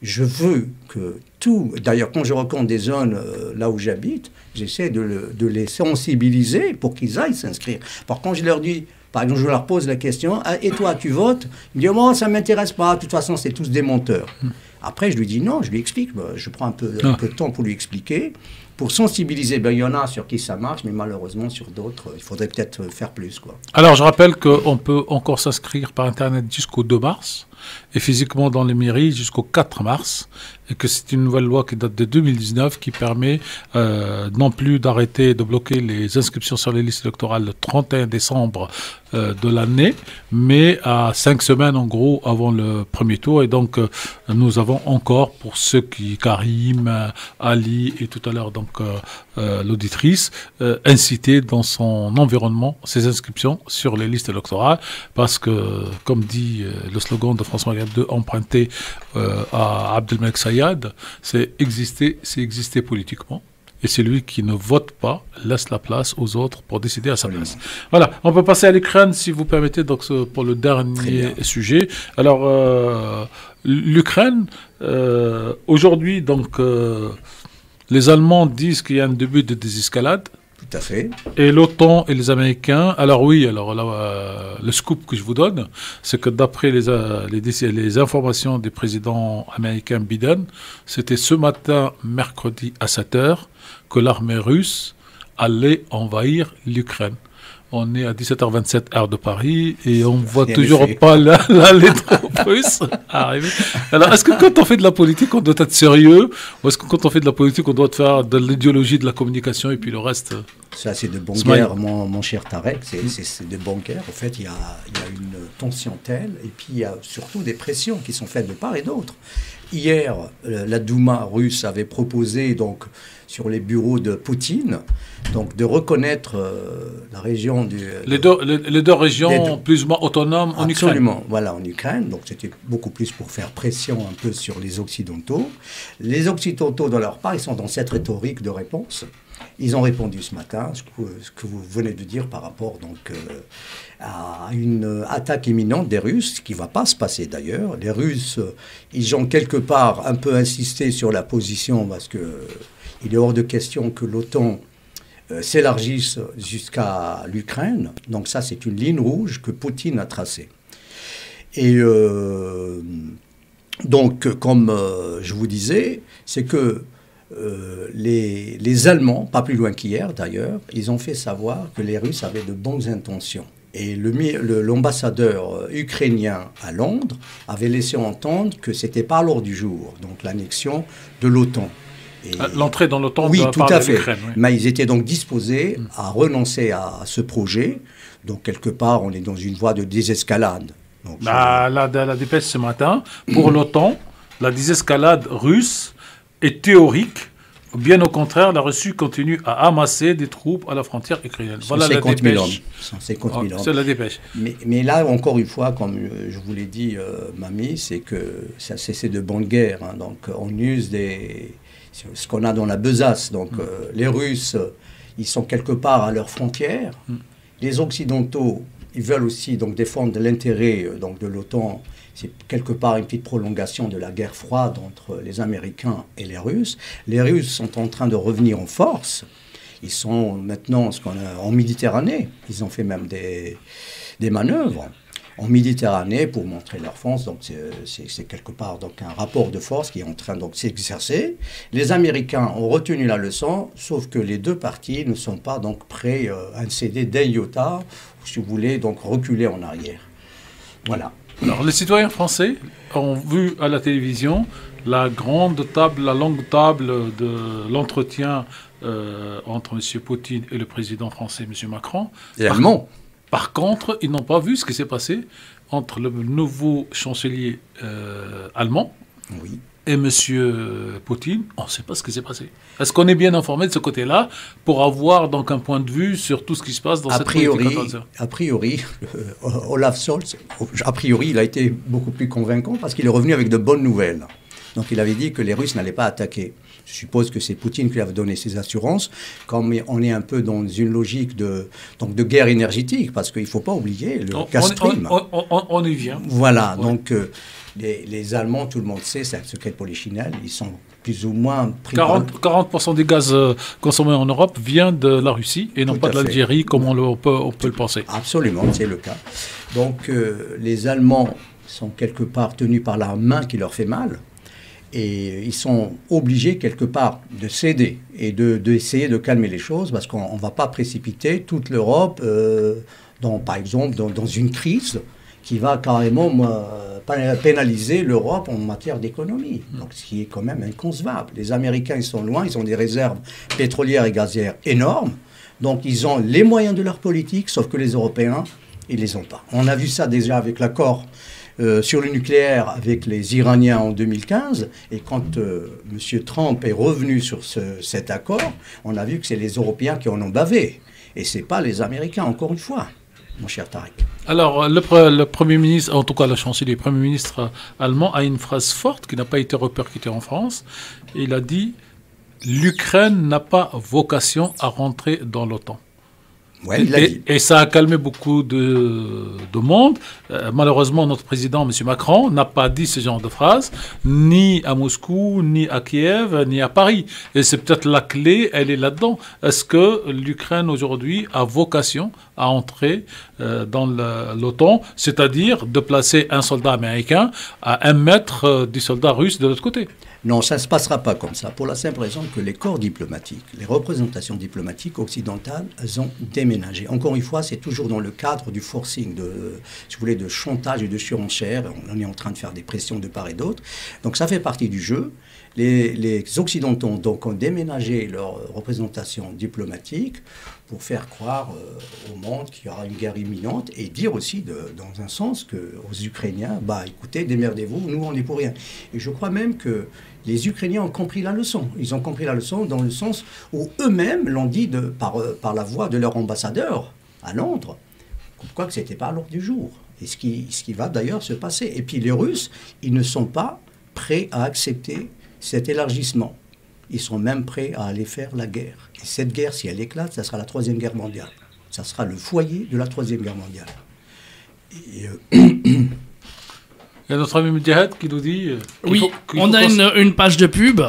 Je veux que tout... D'ailleurs, quand je rencontre des zones là où j'habite, j'essaie de les sensibiliser pour qu'ils aillent s'inscrire. Par contre, je leur dis... Par exemple, je leur pose la question, et toi, tu votes? Il me dit, oh, ça ne m'intéresse pas, de toute façon, c'est tous des menteurs. Après, je lui dis non, je lui explique, je prends un peu de temps pour lui expliquer, pour sensibiliser. Ben, il y en a sur qui ça marche, mais malheureusement, sur d'autres, il faudrait peut-être faire plus, quoi. Alors, je rappelle qu'on peut encore s'inscrire par Internet jusqu'au 2 mars, et physiquement dans les mairies jusqu'au 4 mars, et que c'est une nouvelle loi qui date de 2019 qui permet non plus d'arrêter, de bloquer les inscriptions sur les listes électorales le 31 décembre de l'année, mais à 5 semaines en gros avant le premier tour. Et donc nous avons encore, pour ceux qui, Karim, Ali et tout à l'heure donc l'auditrice, incité dans son environnement ces inscriptions sur les listes électorales, parce que comme dit le slogan de François Maghreb II emprunté à Abdelmalek Sayad, c'est exister politiquement. Et celui qui ne vote pas laisse la place aux autres pour décider à sa place. Voilà, on peut passer à l'Ukraine, si vous permettez, donc, pour le dernier sujet. Alors, l'Ukraine, aujourd'hui, donc, les Allemands disent qu'il y a un début de désescalade. Tout à fait. Et l'OTAN et les Américains, alors oui, alors là, le scoop que je vous donne, c'est que d'après les informations du président américain Biden, c'était ce matin, mercredi à 7h, que l'armée russe allait envahir l'Ukraine. On est à 17h27 heure de Paris et on ne voit toujours pas les troupes russes arriver. Alors, est-ce que quand on fait de la politique, on doit être sérieux, ou est-ce que quand on fait de la politique, on doit faire de l'idéologie, de la communication et puis le reste? Ça, c'est de bonne guerre, mon cher Tarek. C'est de bonne guerre. En fait, il y a une tension telle, et puis il y a surtout des pressions qui sont faites de part et d'autre. Hier, la Douma russe avait proposé, donc, sur les bureaux de Poutine, donc de reconnaître la région du... Les deux régions plus ou moins autonomes en Ukraine. Absolument, voilà, en Ukraine. Donc c'était beaucoup plus pour faire pression un peu sur les Occidentaux. Les Occidentaux, de leur part, ils sont dans cette rhétorique de réponse. Ils ont répondu ce matin, ce que vous venez de dire par rapport donc, à une attaque imminente des Russes, qui ne va pas se passer d'ailleurs. Les Russes, ils ont quelque part un peu insisté sur la position, parce qu'il est hors de question que l'OTAN s'élargisse jusqu'à l'Ukraine. Donc ça, c'est une ligne rouge que Poutine a tracée. Et donc, comme je vous disais, c'est que les Allemands, pas plus loin qu'hier d'ailleurs, ils ont fait savoir que les Russes avaient de bonnes intentions. Et l'ambassadeur ukrainien à Londres avait laissé entendre que ce n'était pas à l'ordre du jour, donc l'annexion de l'OTAN. L'entrée dans l'OTAN oui, de la tout part à de fait. l'Ukraine. Oui. Mais ils étaient donc disposés à renoncer à ce projet. Donc quelque part, on est dans une voie de désescalade. Donc, la dépêche ce matin, pour l'OTAN, la désescalade russe est théorique Bien au contraire, la Russie continue à amasser des troupes à la frontière ukrainienne. Voilà la dépêche. 150 000 hommes. C'est la dépêche. Mais là, encore une fois, comme je vous l'ai dit, Mamie, c'est que c'est de bonne guerre. Hein. Donc, on use ce qu'on a dans la besace. Donc, les Russes, ils sont quelque part à leurs frontières. Les Occidentaux, ils veulent aussi donc, défendre l'intérêt de l'OTAN. C'est quelque part une petite prolongation de la guerre froide entre les Américains et les Russes. Les Russes sont en train de revenir en force. Ils sont maintenant en Méditerranée. Ils ont fait même des manœuvres en Méditerranée pour montrer leur force. Donc c'est quelque part donc, un rapport de force qui est en train de s'exercer. Les Américains ont retenu la leçon, sauf que les deux parties ne sont pas donc prêts à céder d'un iota, si vous voulez, donc reculer en arrière. Voilà. Alors, les citoyens français ont vu à la télévision la grande table, la longue table de l'entretien entre M. Poutine et le président français, M. Macron. Et allemand. Par contre, ils n'ont pas vu ce qui s'est passé entre le nouveau chancelier allemand et M. Poutine. On ne sait pas ce qui s'est passé. Est-ce qu'on est bien informé de ce côté-là pour avoir donc un point de vue sur tout ce qui se passe dans cette politique? A priori, Olaf Scholz, a priori, il a été beaucoup plus convaincant parce qu'il est revenu avec de bonnes nouvelles. Donc il avait dit que les Russes n'allaient pas attaquer. Je suppose que c'est Poutine qui lui avait donné ces assurances. Comme on est un peu dans une logique de guerre énergétique, parce qu'il ne faut pas oublier le Gazprom. On y vient. Voilà, donc les Allemands, tout le monde sait, c'est un secret de polichinelle, ils sont plus ou moins... 40% des gaz consommés en Europe vient de la Russie et non pas de l'Algérie, comme on peut le penser. Absolument, c'est le cas. Donc les Allemands sont quelque part tenus par la main qui leur fait mal. Et ils sont obligés quelque part de céder et d'essayer de calmer les choses parce qu'on ne va pas précipiter toute l'Europe, par exemple, dans une crise qui va carrément pénaliser l'Europe en matière d'économie. Donc, ce qui est quand même inconcevable. Les Américains, ils sont loin, ils ont des réserves pétrolières et gazières énormes. Donc, ils ont les moyens de leur politique, sauf que les Européens, ils ne les ont pas. On a vu ça déjà avec l'accord sur le nucléaire avec les Iraniens en 2015, et quand M. Trump est revenu sur cet accord, on a vu que c'est les Européens qui en ont bavé, et ce n'est pas les Américains, encore une fois, mon cher Tarek. Alors, le Premier ministre, en tout cas le chancelier, le Premier ministre allemand, a une phrase forte qui n'a pas été répercutée en France. Il a dit « L'Ukraine n'a pas vocation à rentrer dans l'OTAN ». Ouais, il l'a dit. Et ça a calmé beaucoup de monde. Malheureusement, notre président, M. Macron, n'a pas dit ce genre de phrase, ni à Moscou, ni à Kiev, ni à Paris. Et c'est peut-être la clé, elle est là-dedans. Est-ce que l'Ukraine, aujourd'hui, a vocation à entrer dans l'OTAN, c'est-à-dire de placer un soldat américain à 1 mètre du soldat russe de l'autre côté? Non, ça ne se passera pas comme ça, pour la simple raison que les corps diplomatiques, les représentations diplomatiques occidentales, elles ont déménagé. Encore une fois, c'est toujours dans le cadre du forcing, si vous voulez, de chantage et de surenchère. On est en train de faire des pressions de part et d'autre. Donc ça fait partie du jeu. Les Occidentaux donc, ont déménagé leur représentation diplomatique pour faire croire au monde qu'il y aura une guerre imminente et dire aussi, dans un sens, aux Ukrainiens, écoutez, démerdez-vous, nous on n'est pour rien. Et je crois même que les Ukrainiens ont compris la leçon. Ils ont compris la leçon dans le sens où eux-mêmes l'ont dit par la voix de leur ambassadeur à Londres, comme quoi que ce n'était pas à l'ordre du jour. Et ce qui va d'ailleurs se passer. Et puis les Russes, ils ne sont pas prêts à accepter cet élargissement. Ils sont même prêts à aller faire la guerre. Et cette guerre, si elle éclate, ça sera la Troisième Guerre mondiale. Ça sera le foyer de la Troisième Guerre mondiale. Il y a notre ami Mujahid qui nous dit... on a une page de pub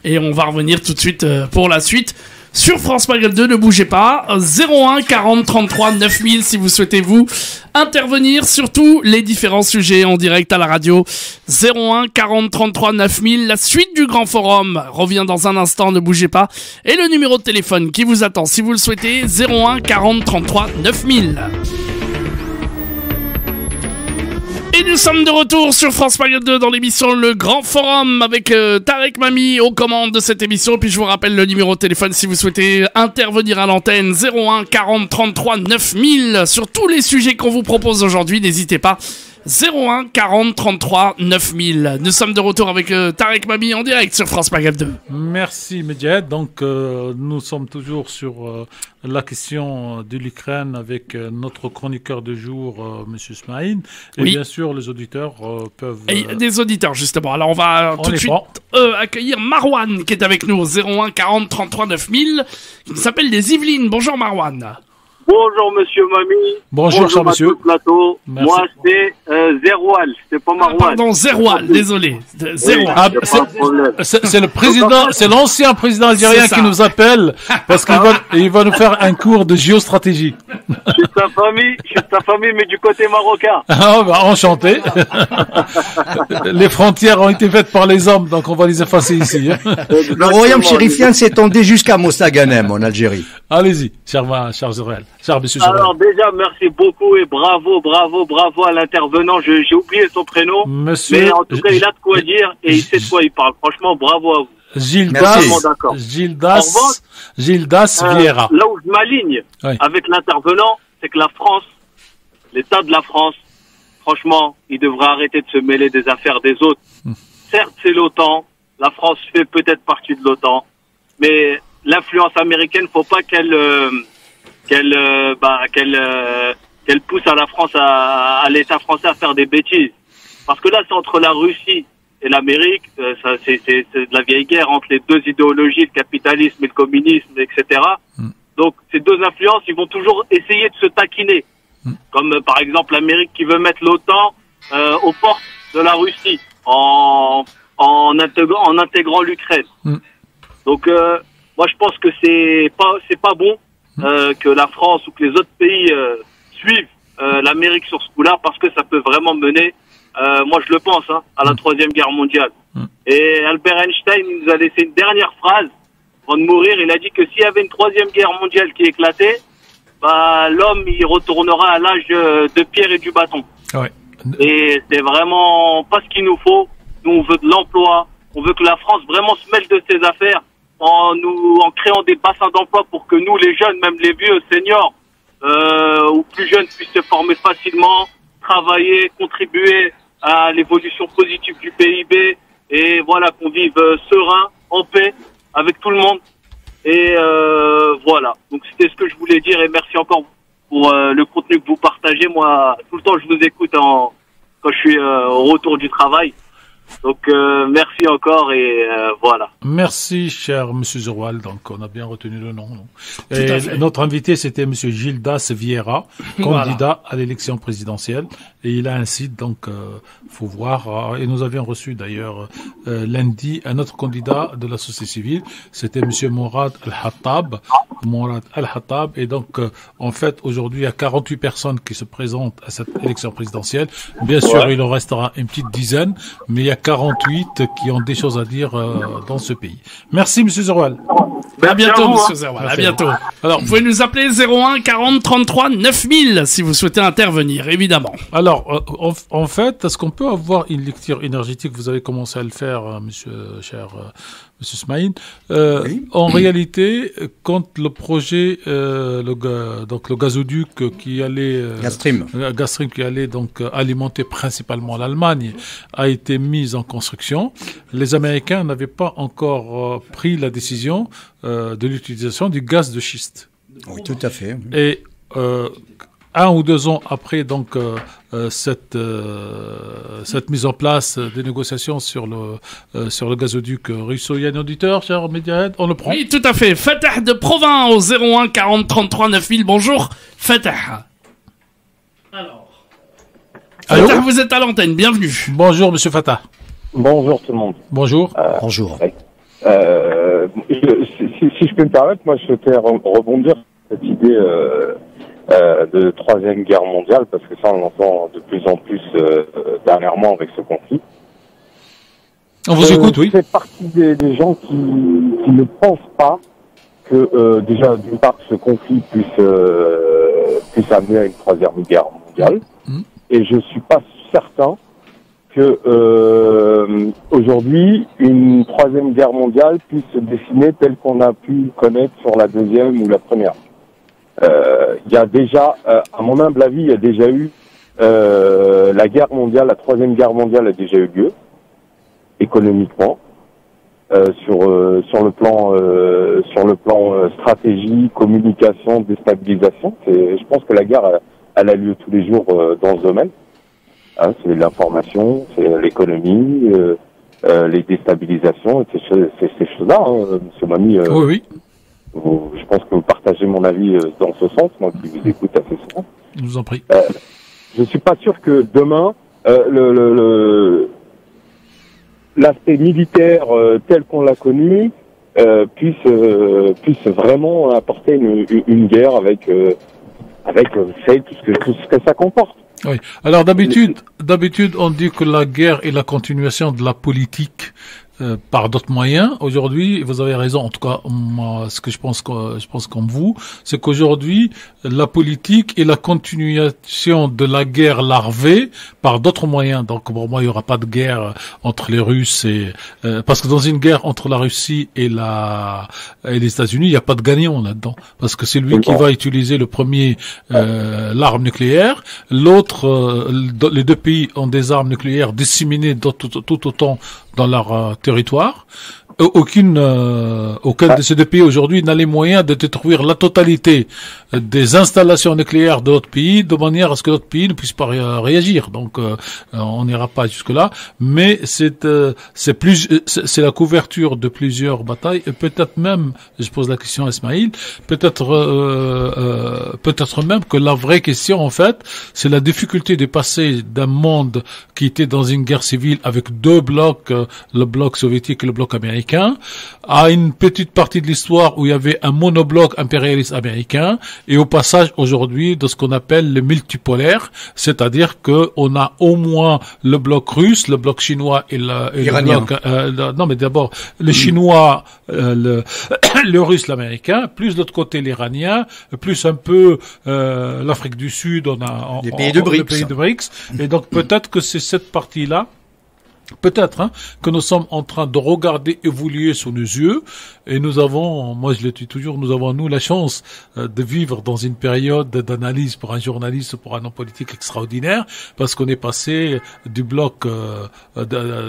et on va revenir tout de suite pour la suite. Sur France Maghreb 2, ne bougez pas. 01 40 33 9000 si vous souhaitez vous intervenir sur tous les différents sujets en direct à la radio. 01 40 33 9000. La suite du Grand Forum revient dans un instant, ne bougez pas. Et le numéro de téléphone qui vous attend si vous le souhaitez, 01 40 33 9000. Et nous sommes de retour sur France Maghreb 2 dans l'émission Le Grand Forum avec Tarek Mami aux commandes de cette émission. Puis je vous rappelle le numéro de téléphone si vous souhaitez intervenir à l'antenne, 01 40 33 9000 sur tous les sujets qu'on vous propose aujourd'hui. N'hésitez pas. 01 40 33 9000. Nous sommes de retour avec Tarek Mami en direct sur France Maghreb 2. Merci Medjed. Donc nous sommes toujours sur la question de l'Ukraine avec notre chroniqueur de jour, Monsieur Smaïn. Et bien sûr, les auditeurs peuvent... Et des auditeurs, justement. Alors on va tout de suite accueillir Marwan qui est avec nous au 01 40 33 9000, qui s'appelle des Yvelines. Bonjour Marwan. Bonjour Monsieur Mami. Bonjour cher monsieur. Plateau. Moi c'est Zeroual, c'est pas Marwan. Pardon, Zeroual, désolé. Zeroual. C'est le président, c'est l'ancien président algérien qui nous appelle parce qu'il va nous faire un cours de géostratégie. Je suis de ta famille, mais du côté marocain. Ah bah enchanté. Les frontières ont été faites par les hommes, donc on va les effacer ici. Le royaume chérifien s'étendait jusqu'à Mostaganem en Algérie. Allez-y, cher Zeroual. Alors déjà, merci beaucoup et bravo à l'intervenant. J'ai oublié son prénom, monsieur, mais en tout cas, il a de quoi dire et il sait de quoi il parle. Franchement, bravo à vous. Gildas Vieira. Là où je m'aligne avec l'intervenant, c'est que la France, l'État de la France, franchement, il devrait arrêter de se mêler des affaires des autres. Certes, c'est l'OTAN. La France fait peut-être partie de l'OTAN, mais l'influence américaine, faut pas qu'elle pousse à la France, à l'État français à faire des bêtises. Parce que là, c'est entre la Russie et l'Amérique, c'est de la vieille guerre entre les deux idéologies, le capitalisme et le communisme, etc. Donc, ces deux influences, ils vont toujours essayer de se taquiner. Comme, par exemple, l'Amérique qui veut mettre l'OTAN aux portes de la Russie en intégrant l'Ukraine. Donc, moi, je pense que c'est pas bon que la France ou que les autres pays suivent l'Amérique sur ce coup-là, parce que ça peut vraiment mener, moi je le pense, à la Troisième Guerre mondiale. Et Albert Einstein nous a laissé une dernière phrase avant de mourir. Il a dit que s'il y avait une Troisième Guerre mondiale qui éclatait, l'homme il retournera à l'âge de pierre et du bâton. Et c'est vraiment pas ce qu'il nous faut. Nous on veut de l'emploi, on veut que la France vraiment se mêle de ses affaires, en créant des bassins d'emploi pour que nous, les jeunes, même les vieux, seniors, ou plus jeunes, puissent se former facilement, travailler, contribuer à l'évolution positive du PIB, et voilà, qu'on vive serein, en paix, avec tout le monde. Et voilà, donc c'était ce que je voulais dire, et merci encore pour le contenu que vous partagez. Moi, tout le temps, je vous écoute quand je suis au retour du travail. Donc merci encore et voilà. Merci cher Monsieur Zeroual, donc on a bien retenu le nom. Et notre invité c'était Monsieur Gildas Vieira, candidat à l'élection présidentielle, et il a un site, donc faut voir. Et nous avions reçu d'ailleurs lundi un autre candidat de la société civile, c'était Monsieur Mourad Al-Hattab. Et donc en fait aujourd'hui il y a 48 personnes qui se présentent à cette élection présidentielle. Bien sûr il en restera une petite dizaine, mais il y a 48 qui ont des choses à dire dans ce pays. Merci Monsieur Zeroual. À bientôt Monsieur Zeroual. À bientôt. Alors vous pouvez nous appeler 01 40 33 9000 si vous souhaitez intervenir, évidemment. Alors en fait, est-ce qu'on peut avoir une lecture énergétique? Vous avez commencé à le faire, Monsieur Smaïn. En réalité, quand le projet, donc le gazoduc qui allait, Gazstream qui allait donc alimenter principalement l'Allemagne, a été mis en construction, les Américains n'avaient pas encore pris la décision de l'utilisation du gaz de schiste. Oui, tout à fait. Et 1 ou 2 ans après donc cette mise en place des négociations sur le gazoduc russo, il y a un auditeur, cher Mediahead, on le prend. Oui, tout à fait. Fatah de Provins au 01 40 33 9000. Bonjour, Fatah. Alors, Fatah, vous êtes à l'antenne. Bienvenue. Bonjour, Monsieur Fatah. Bonjour tout le monde. Bonjour. Bonjour. Si je peux me permettre, moi je souhaitais rebondir sur cette idée de Troisième Guerre mondiale, parce que ça on l'entend de plus en plus dernièrement avec ce conflit. On vous écoute, oui. Je fais partie des gens qui ne pensent pas que déjà d'une part ce conflit puisse amener à une Troisième Guerre mondiale, et je suis pas certain que aujourd'hui une Troisième Guerre mondiale puisse se dessiner telle qu'on a pu connaître sur la Deuxième ou la Première. Il y a déjà, à mon humble avis, il y a déjà eu la guerre mondiale, la troisième guerre mondiale a déjà eu lieu, économiquement, sur le plan stratégie, communication, déstabilisation. Je pense que la guerre, elle a lieu tous les jours dans ce domaine. Hein, c'est l'information, c'est l'économie, les déstabilisations, c'est ces choses-là, hein, Monsieur Mami. Oui. Je pense que vous partagez mon avis dans ce sens, moi qui vous écoute assez souvent. Je vous en prie. Je suis pas sûr que demain l'aspect militaire tel qu'on l'a connu puisse vraiment apporter une guerre avec tout ce que ça comporte. Oui. Alors d'habitude, on dit que la guerre est la continuation de la politique par d'autres moyens. Aujourd'hui, vous avez raison. En tout cas, moi, ce que je pense comme vous, c'est qu'aujourd'hui, la politique est la continuation de la guerre larvée par d'autres moyens. Donc, pour moi, il y aura pas de guerre entre les Russes et parce que dans une guerre entre la Russie et les États-Unis, il n'y a pas de gagnant là-dedans, parce que c'est lui qui va utiliser le premier l'arme nucléaire. L'autre, les deux pays ont des armes nucléaires disséminées tout autant dans leur territoire. Aucun de ces deux pays aujourd'hui n'a les moyens de détruire la totalité des installations nucléaires de l'autre pays de manière à ce que l'autre pays ne puisse pas réagir. Donc on n'ira pas jusque là, mais c'est la couverture de plusieurs batailles et peut-être même, je pose la question à Ismaïl, peut-être même que la vraie question en fait, c'est la difficulté de passer d'un monde qui était dans une guerre civile avec deux blocs, le bloc soviétique et le bloc américain, à une petite partie de l'histoire où il y avait un monobloc impérialiste américain, et au passage aujourd'hui de ce qu'on appelle le multipolaire, c'est-à-dire que on a au moins le bloc russe, le bloc chinois et le bloc non mais d'abord le chinois, le russe, l'américain, plus de l'autre côté l'iranien, plus un peu l'Afrique du Sud, on a les pays de BRICS. Et donc peut-être que c'est cette partie-là. Peut-être que nous sommes en train de regarder évoluer sous nos yeux, et nous avons, moi je le dis toujours, nous avons la chance de vivre dans une période d'analyse pour un journaliste, pour un homme politique extraordinaire, parce qu'on est passé du bloc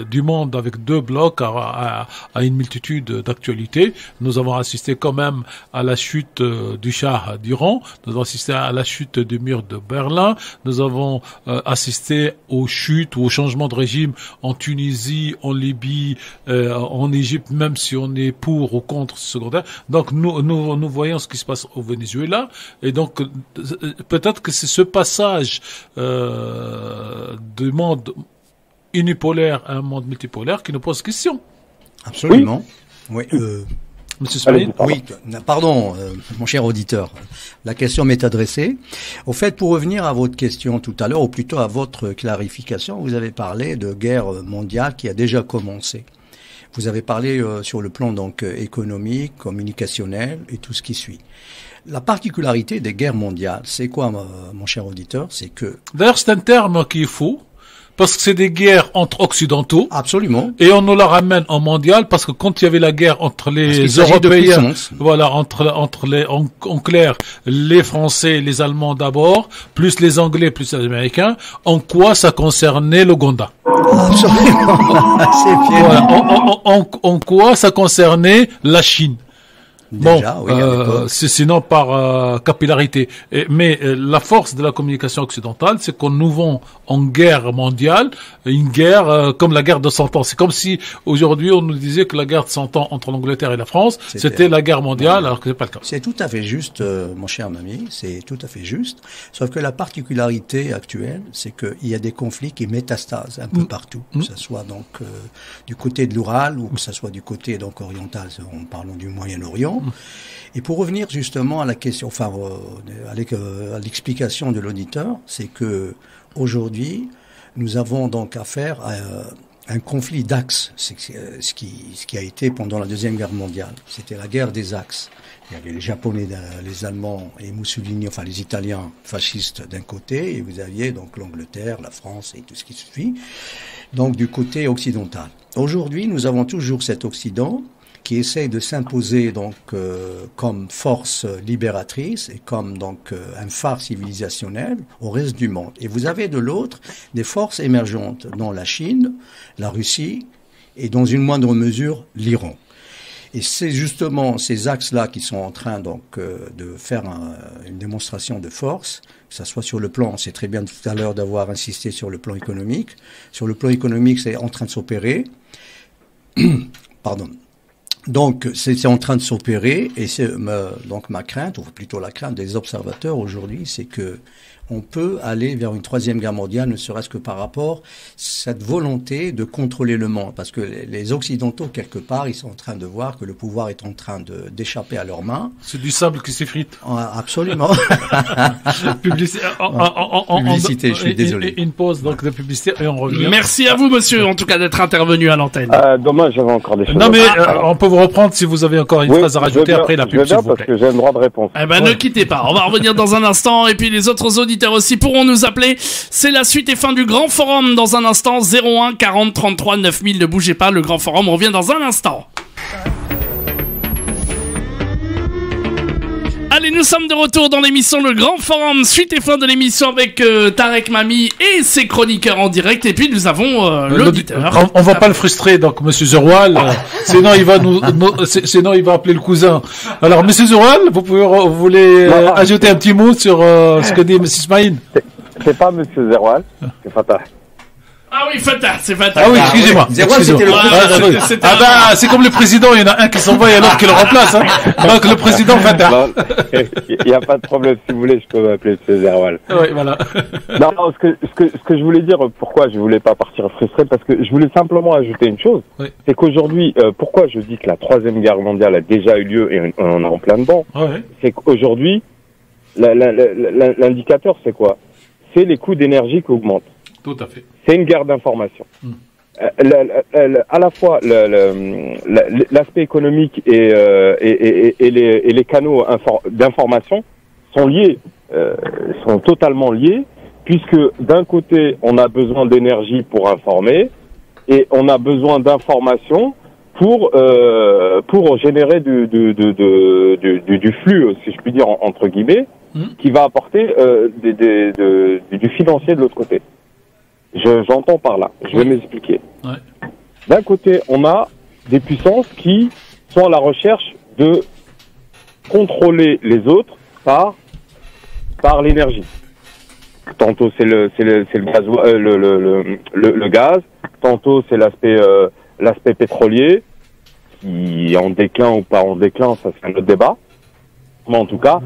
du monde avec deux blocs à une multitude d'actualités. Nous avons assisté quand même à la chute du Shah d'Iran, nous avons assisté à la chute du mur de Berlin, nous avons assisté aux chutes ou au changement de régime en Tunisie, en Libye, en Égypte, même si on est pour ou contre ce secondaire. Donc nous voyons ce qui se passe au Venezuela, et donc peut-être que c'est ce passage du monde unipolaire à un monde multipolaire qui nous pose question. Absolument. Oui. Monsieur Smaïl. Oui, pardon, mon cher auditeur. La question m'est adressée. Au fait, pour revenir à votre question tout à l'heure, ou plutôt à votre clarification, vous avez parlé de guerre mondiale qui a déjà commencé. Vous avez parlé sur le plan donc économique, communicationnel et tout ce qui suit. La particularité des guerres mondiales, c'est quoi, mon cher auditeur? C'est que... D'ailleurs, c'est un terme qu'il faut, parce que c'est des guerres entre occidentaux. Absolument. Et on nous la ramène en mondial, parce que quand il y avait la guerre entre les Européens, voilà, en clair, les Français, les Allemands d'abord, plus les Anglais, plus les Américains, en quoi ça concernait l'Ouganda? Absolument. C'est bien. Voilà, en quoi ça concernait la Chine? Déjà, bon, oui, c'est sinon par capillarité. Mais la force de la communication occidentale, c'est qu'on nous vend en guerre mondiale une guerre comme la guerre de 100 ans. C'est comme si aujourd'hui on nous disait que la guerre de 100 ans entre l'Angleterre et la France, c'était la guerre mondiale, alors que c'est pas le cas. C'est tout à fait juste, mon cher Mami, c'est tout à fait juste. Sauf que la particularité actuelle, c'est qu'il y a des conflits qui métastasent un peu partout, que ce soit donc du côté de l'Oural ou que ce soit du côté donc oriental, parlons du Moyen-Orient. Et pour revenir justement à la question, enfin à l'explication de l'auditeur, c'est que aujourd'hui nous avons donc affaire à un conflit d'axes, ce qui a été pendant la Deuxième Guerre mondiale. C'était la guerre des axes. Il y avait les Japonais, les Allemands et Mussolini, enfin les Italiens fascistes d'un côté, et vous aviez donc l'Angleterre, la France et tout ce qui suit, donc du côté occidental. Aujourd'hui, nous avons toujours cet Occident qui essaye de s'imposer donc comme force libératrice et comme donc un phare civilisationnel au reste du monde. Et vous avez de l'autre des forces émergentes, dont la Chine, la Russie et dans une moindre mesure l'Iran. Et c'est justement ces axes-là qui sont en train donc de faire une démonstration de force, que ça soit sur le plan, c'est très bien tout à l'heure d'avoir insisté sur le plan économique. Sur le plan économique, c'est en train de s'opérer. Pardon. Donc, c'est en train de s'opérer, et c'est donc ma crainte, ou plutôt la crainte des observateurs aujourd'hui, c'est que on peut aller vers une troisième guerre mondiale, ne serait-ce que par rapport à cette volonté de contrôler le monde. Parce que les Occidentaux, quelque part, ils sont en train de voir que le pouvoir est en train d'échapper à leurs mains. C'est du sable qui s'effrite. Absolument. Publicité, je suis désolé. Une pause donc de publicité et on revient. Merci à vous, monsieur, en tout cas, d'être intervenu à l'antenne. Dommage, j'avais encore des choses. Non, mais on peut vous reprendre si vous avez encore une phrase à rajouter après la pub, s'il vous plaît. Parce que j'ai un droit de réponse. Eh ben, ne quittez pas. On va revenir dans un instant, et puis les autres auditeurs aussi pourront nous appeler. C'est la suite et fin du Grand Forum dans un instant. 01 40 33 9000. Ne bougez pas, le Grand Forum revient dans un instant. Allez, nous sommes de retour dans l'émission Le Grand Forum, suite et fin de l'émission avec Tarek Mami et ses chroniqueurs en direct. Et puis nous avons l'auditeur. On va pas le frustrer, donc Monsieur Zeroual, sinon il va sinon il va appeler le cousin. Alors Monsieur Zeroual, vous voulez ajouter un petit mot sur ce que dit Monsieur Ismaïl? C'est pas Monsieur Zeroual, c'est Fatah. Ah oui, Fatah, c'est Fatah. Ah oui, excusez-moi. C'est comme le président, il y en a un qui s'en va et l'autre qui le remplace. Hein. Donc le président Fatah. Il n'y a pas de problème, si vous voulez, je peux m'appeler M. Zerwal. Oui, voilà. Non, ce que je voulais dire, pourquoi je voulais pas partir frustré, parce que je voulais simplement ajouter une chose, c'est qu'aujourd'hui, pourquoi je dis que la troisième guerre mondiale a déjà eu lieu et on est en plein dedans, c'est qu'aujourd'hui, l'indicateur, c'est quoi? C'est les coûts d'énergie qui augmentent. Tout à fait. C'est une guerre d'information. À la fois l'aspect économique et les canaux d'information sont liés, sont totalement liés, puisque d'un côté on a besoin d'énergie pour informer et on a besoin d'information pour générer du flux, si je puis dire entre guillemets, qui va apporter du financier de l'autre côté. J'entends par là. Je vais m'expliquer. Ouais. D'un côté, on a des puissances qui sont à la recherche de contrôler les autres par l'énergie. Tantôt c'est le gaz, le gaz. Tantôt c'est l'aspect pétrolier qui est en déclin ou pas en déclin, ça c'est un autre débat. Mais en tout cas,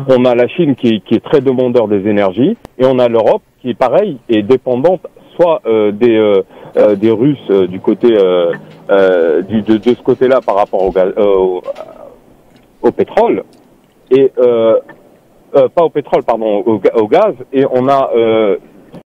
on a la Chine qui est très demandeur des énergies et on a l'Europe qui est pareil et dépendante soit des Russes du côté de ce côté-là par rapport au gaz, au pétrole et pas au pétrole pardon au gaz, et on a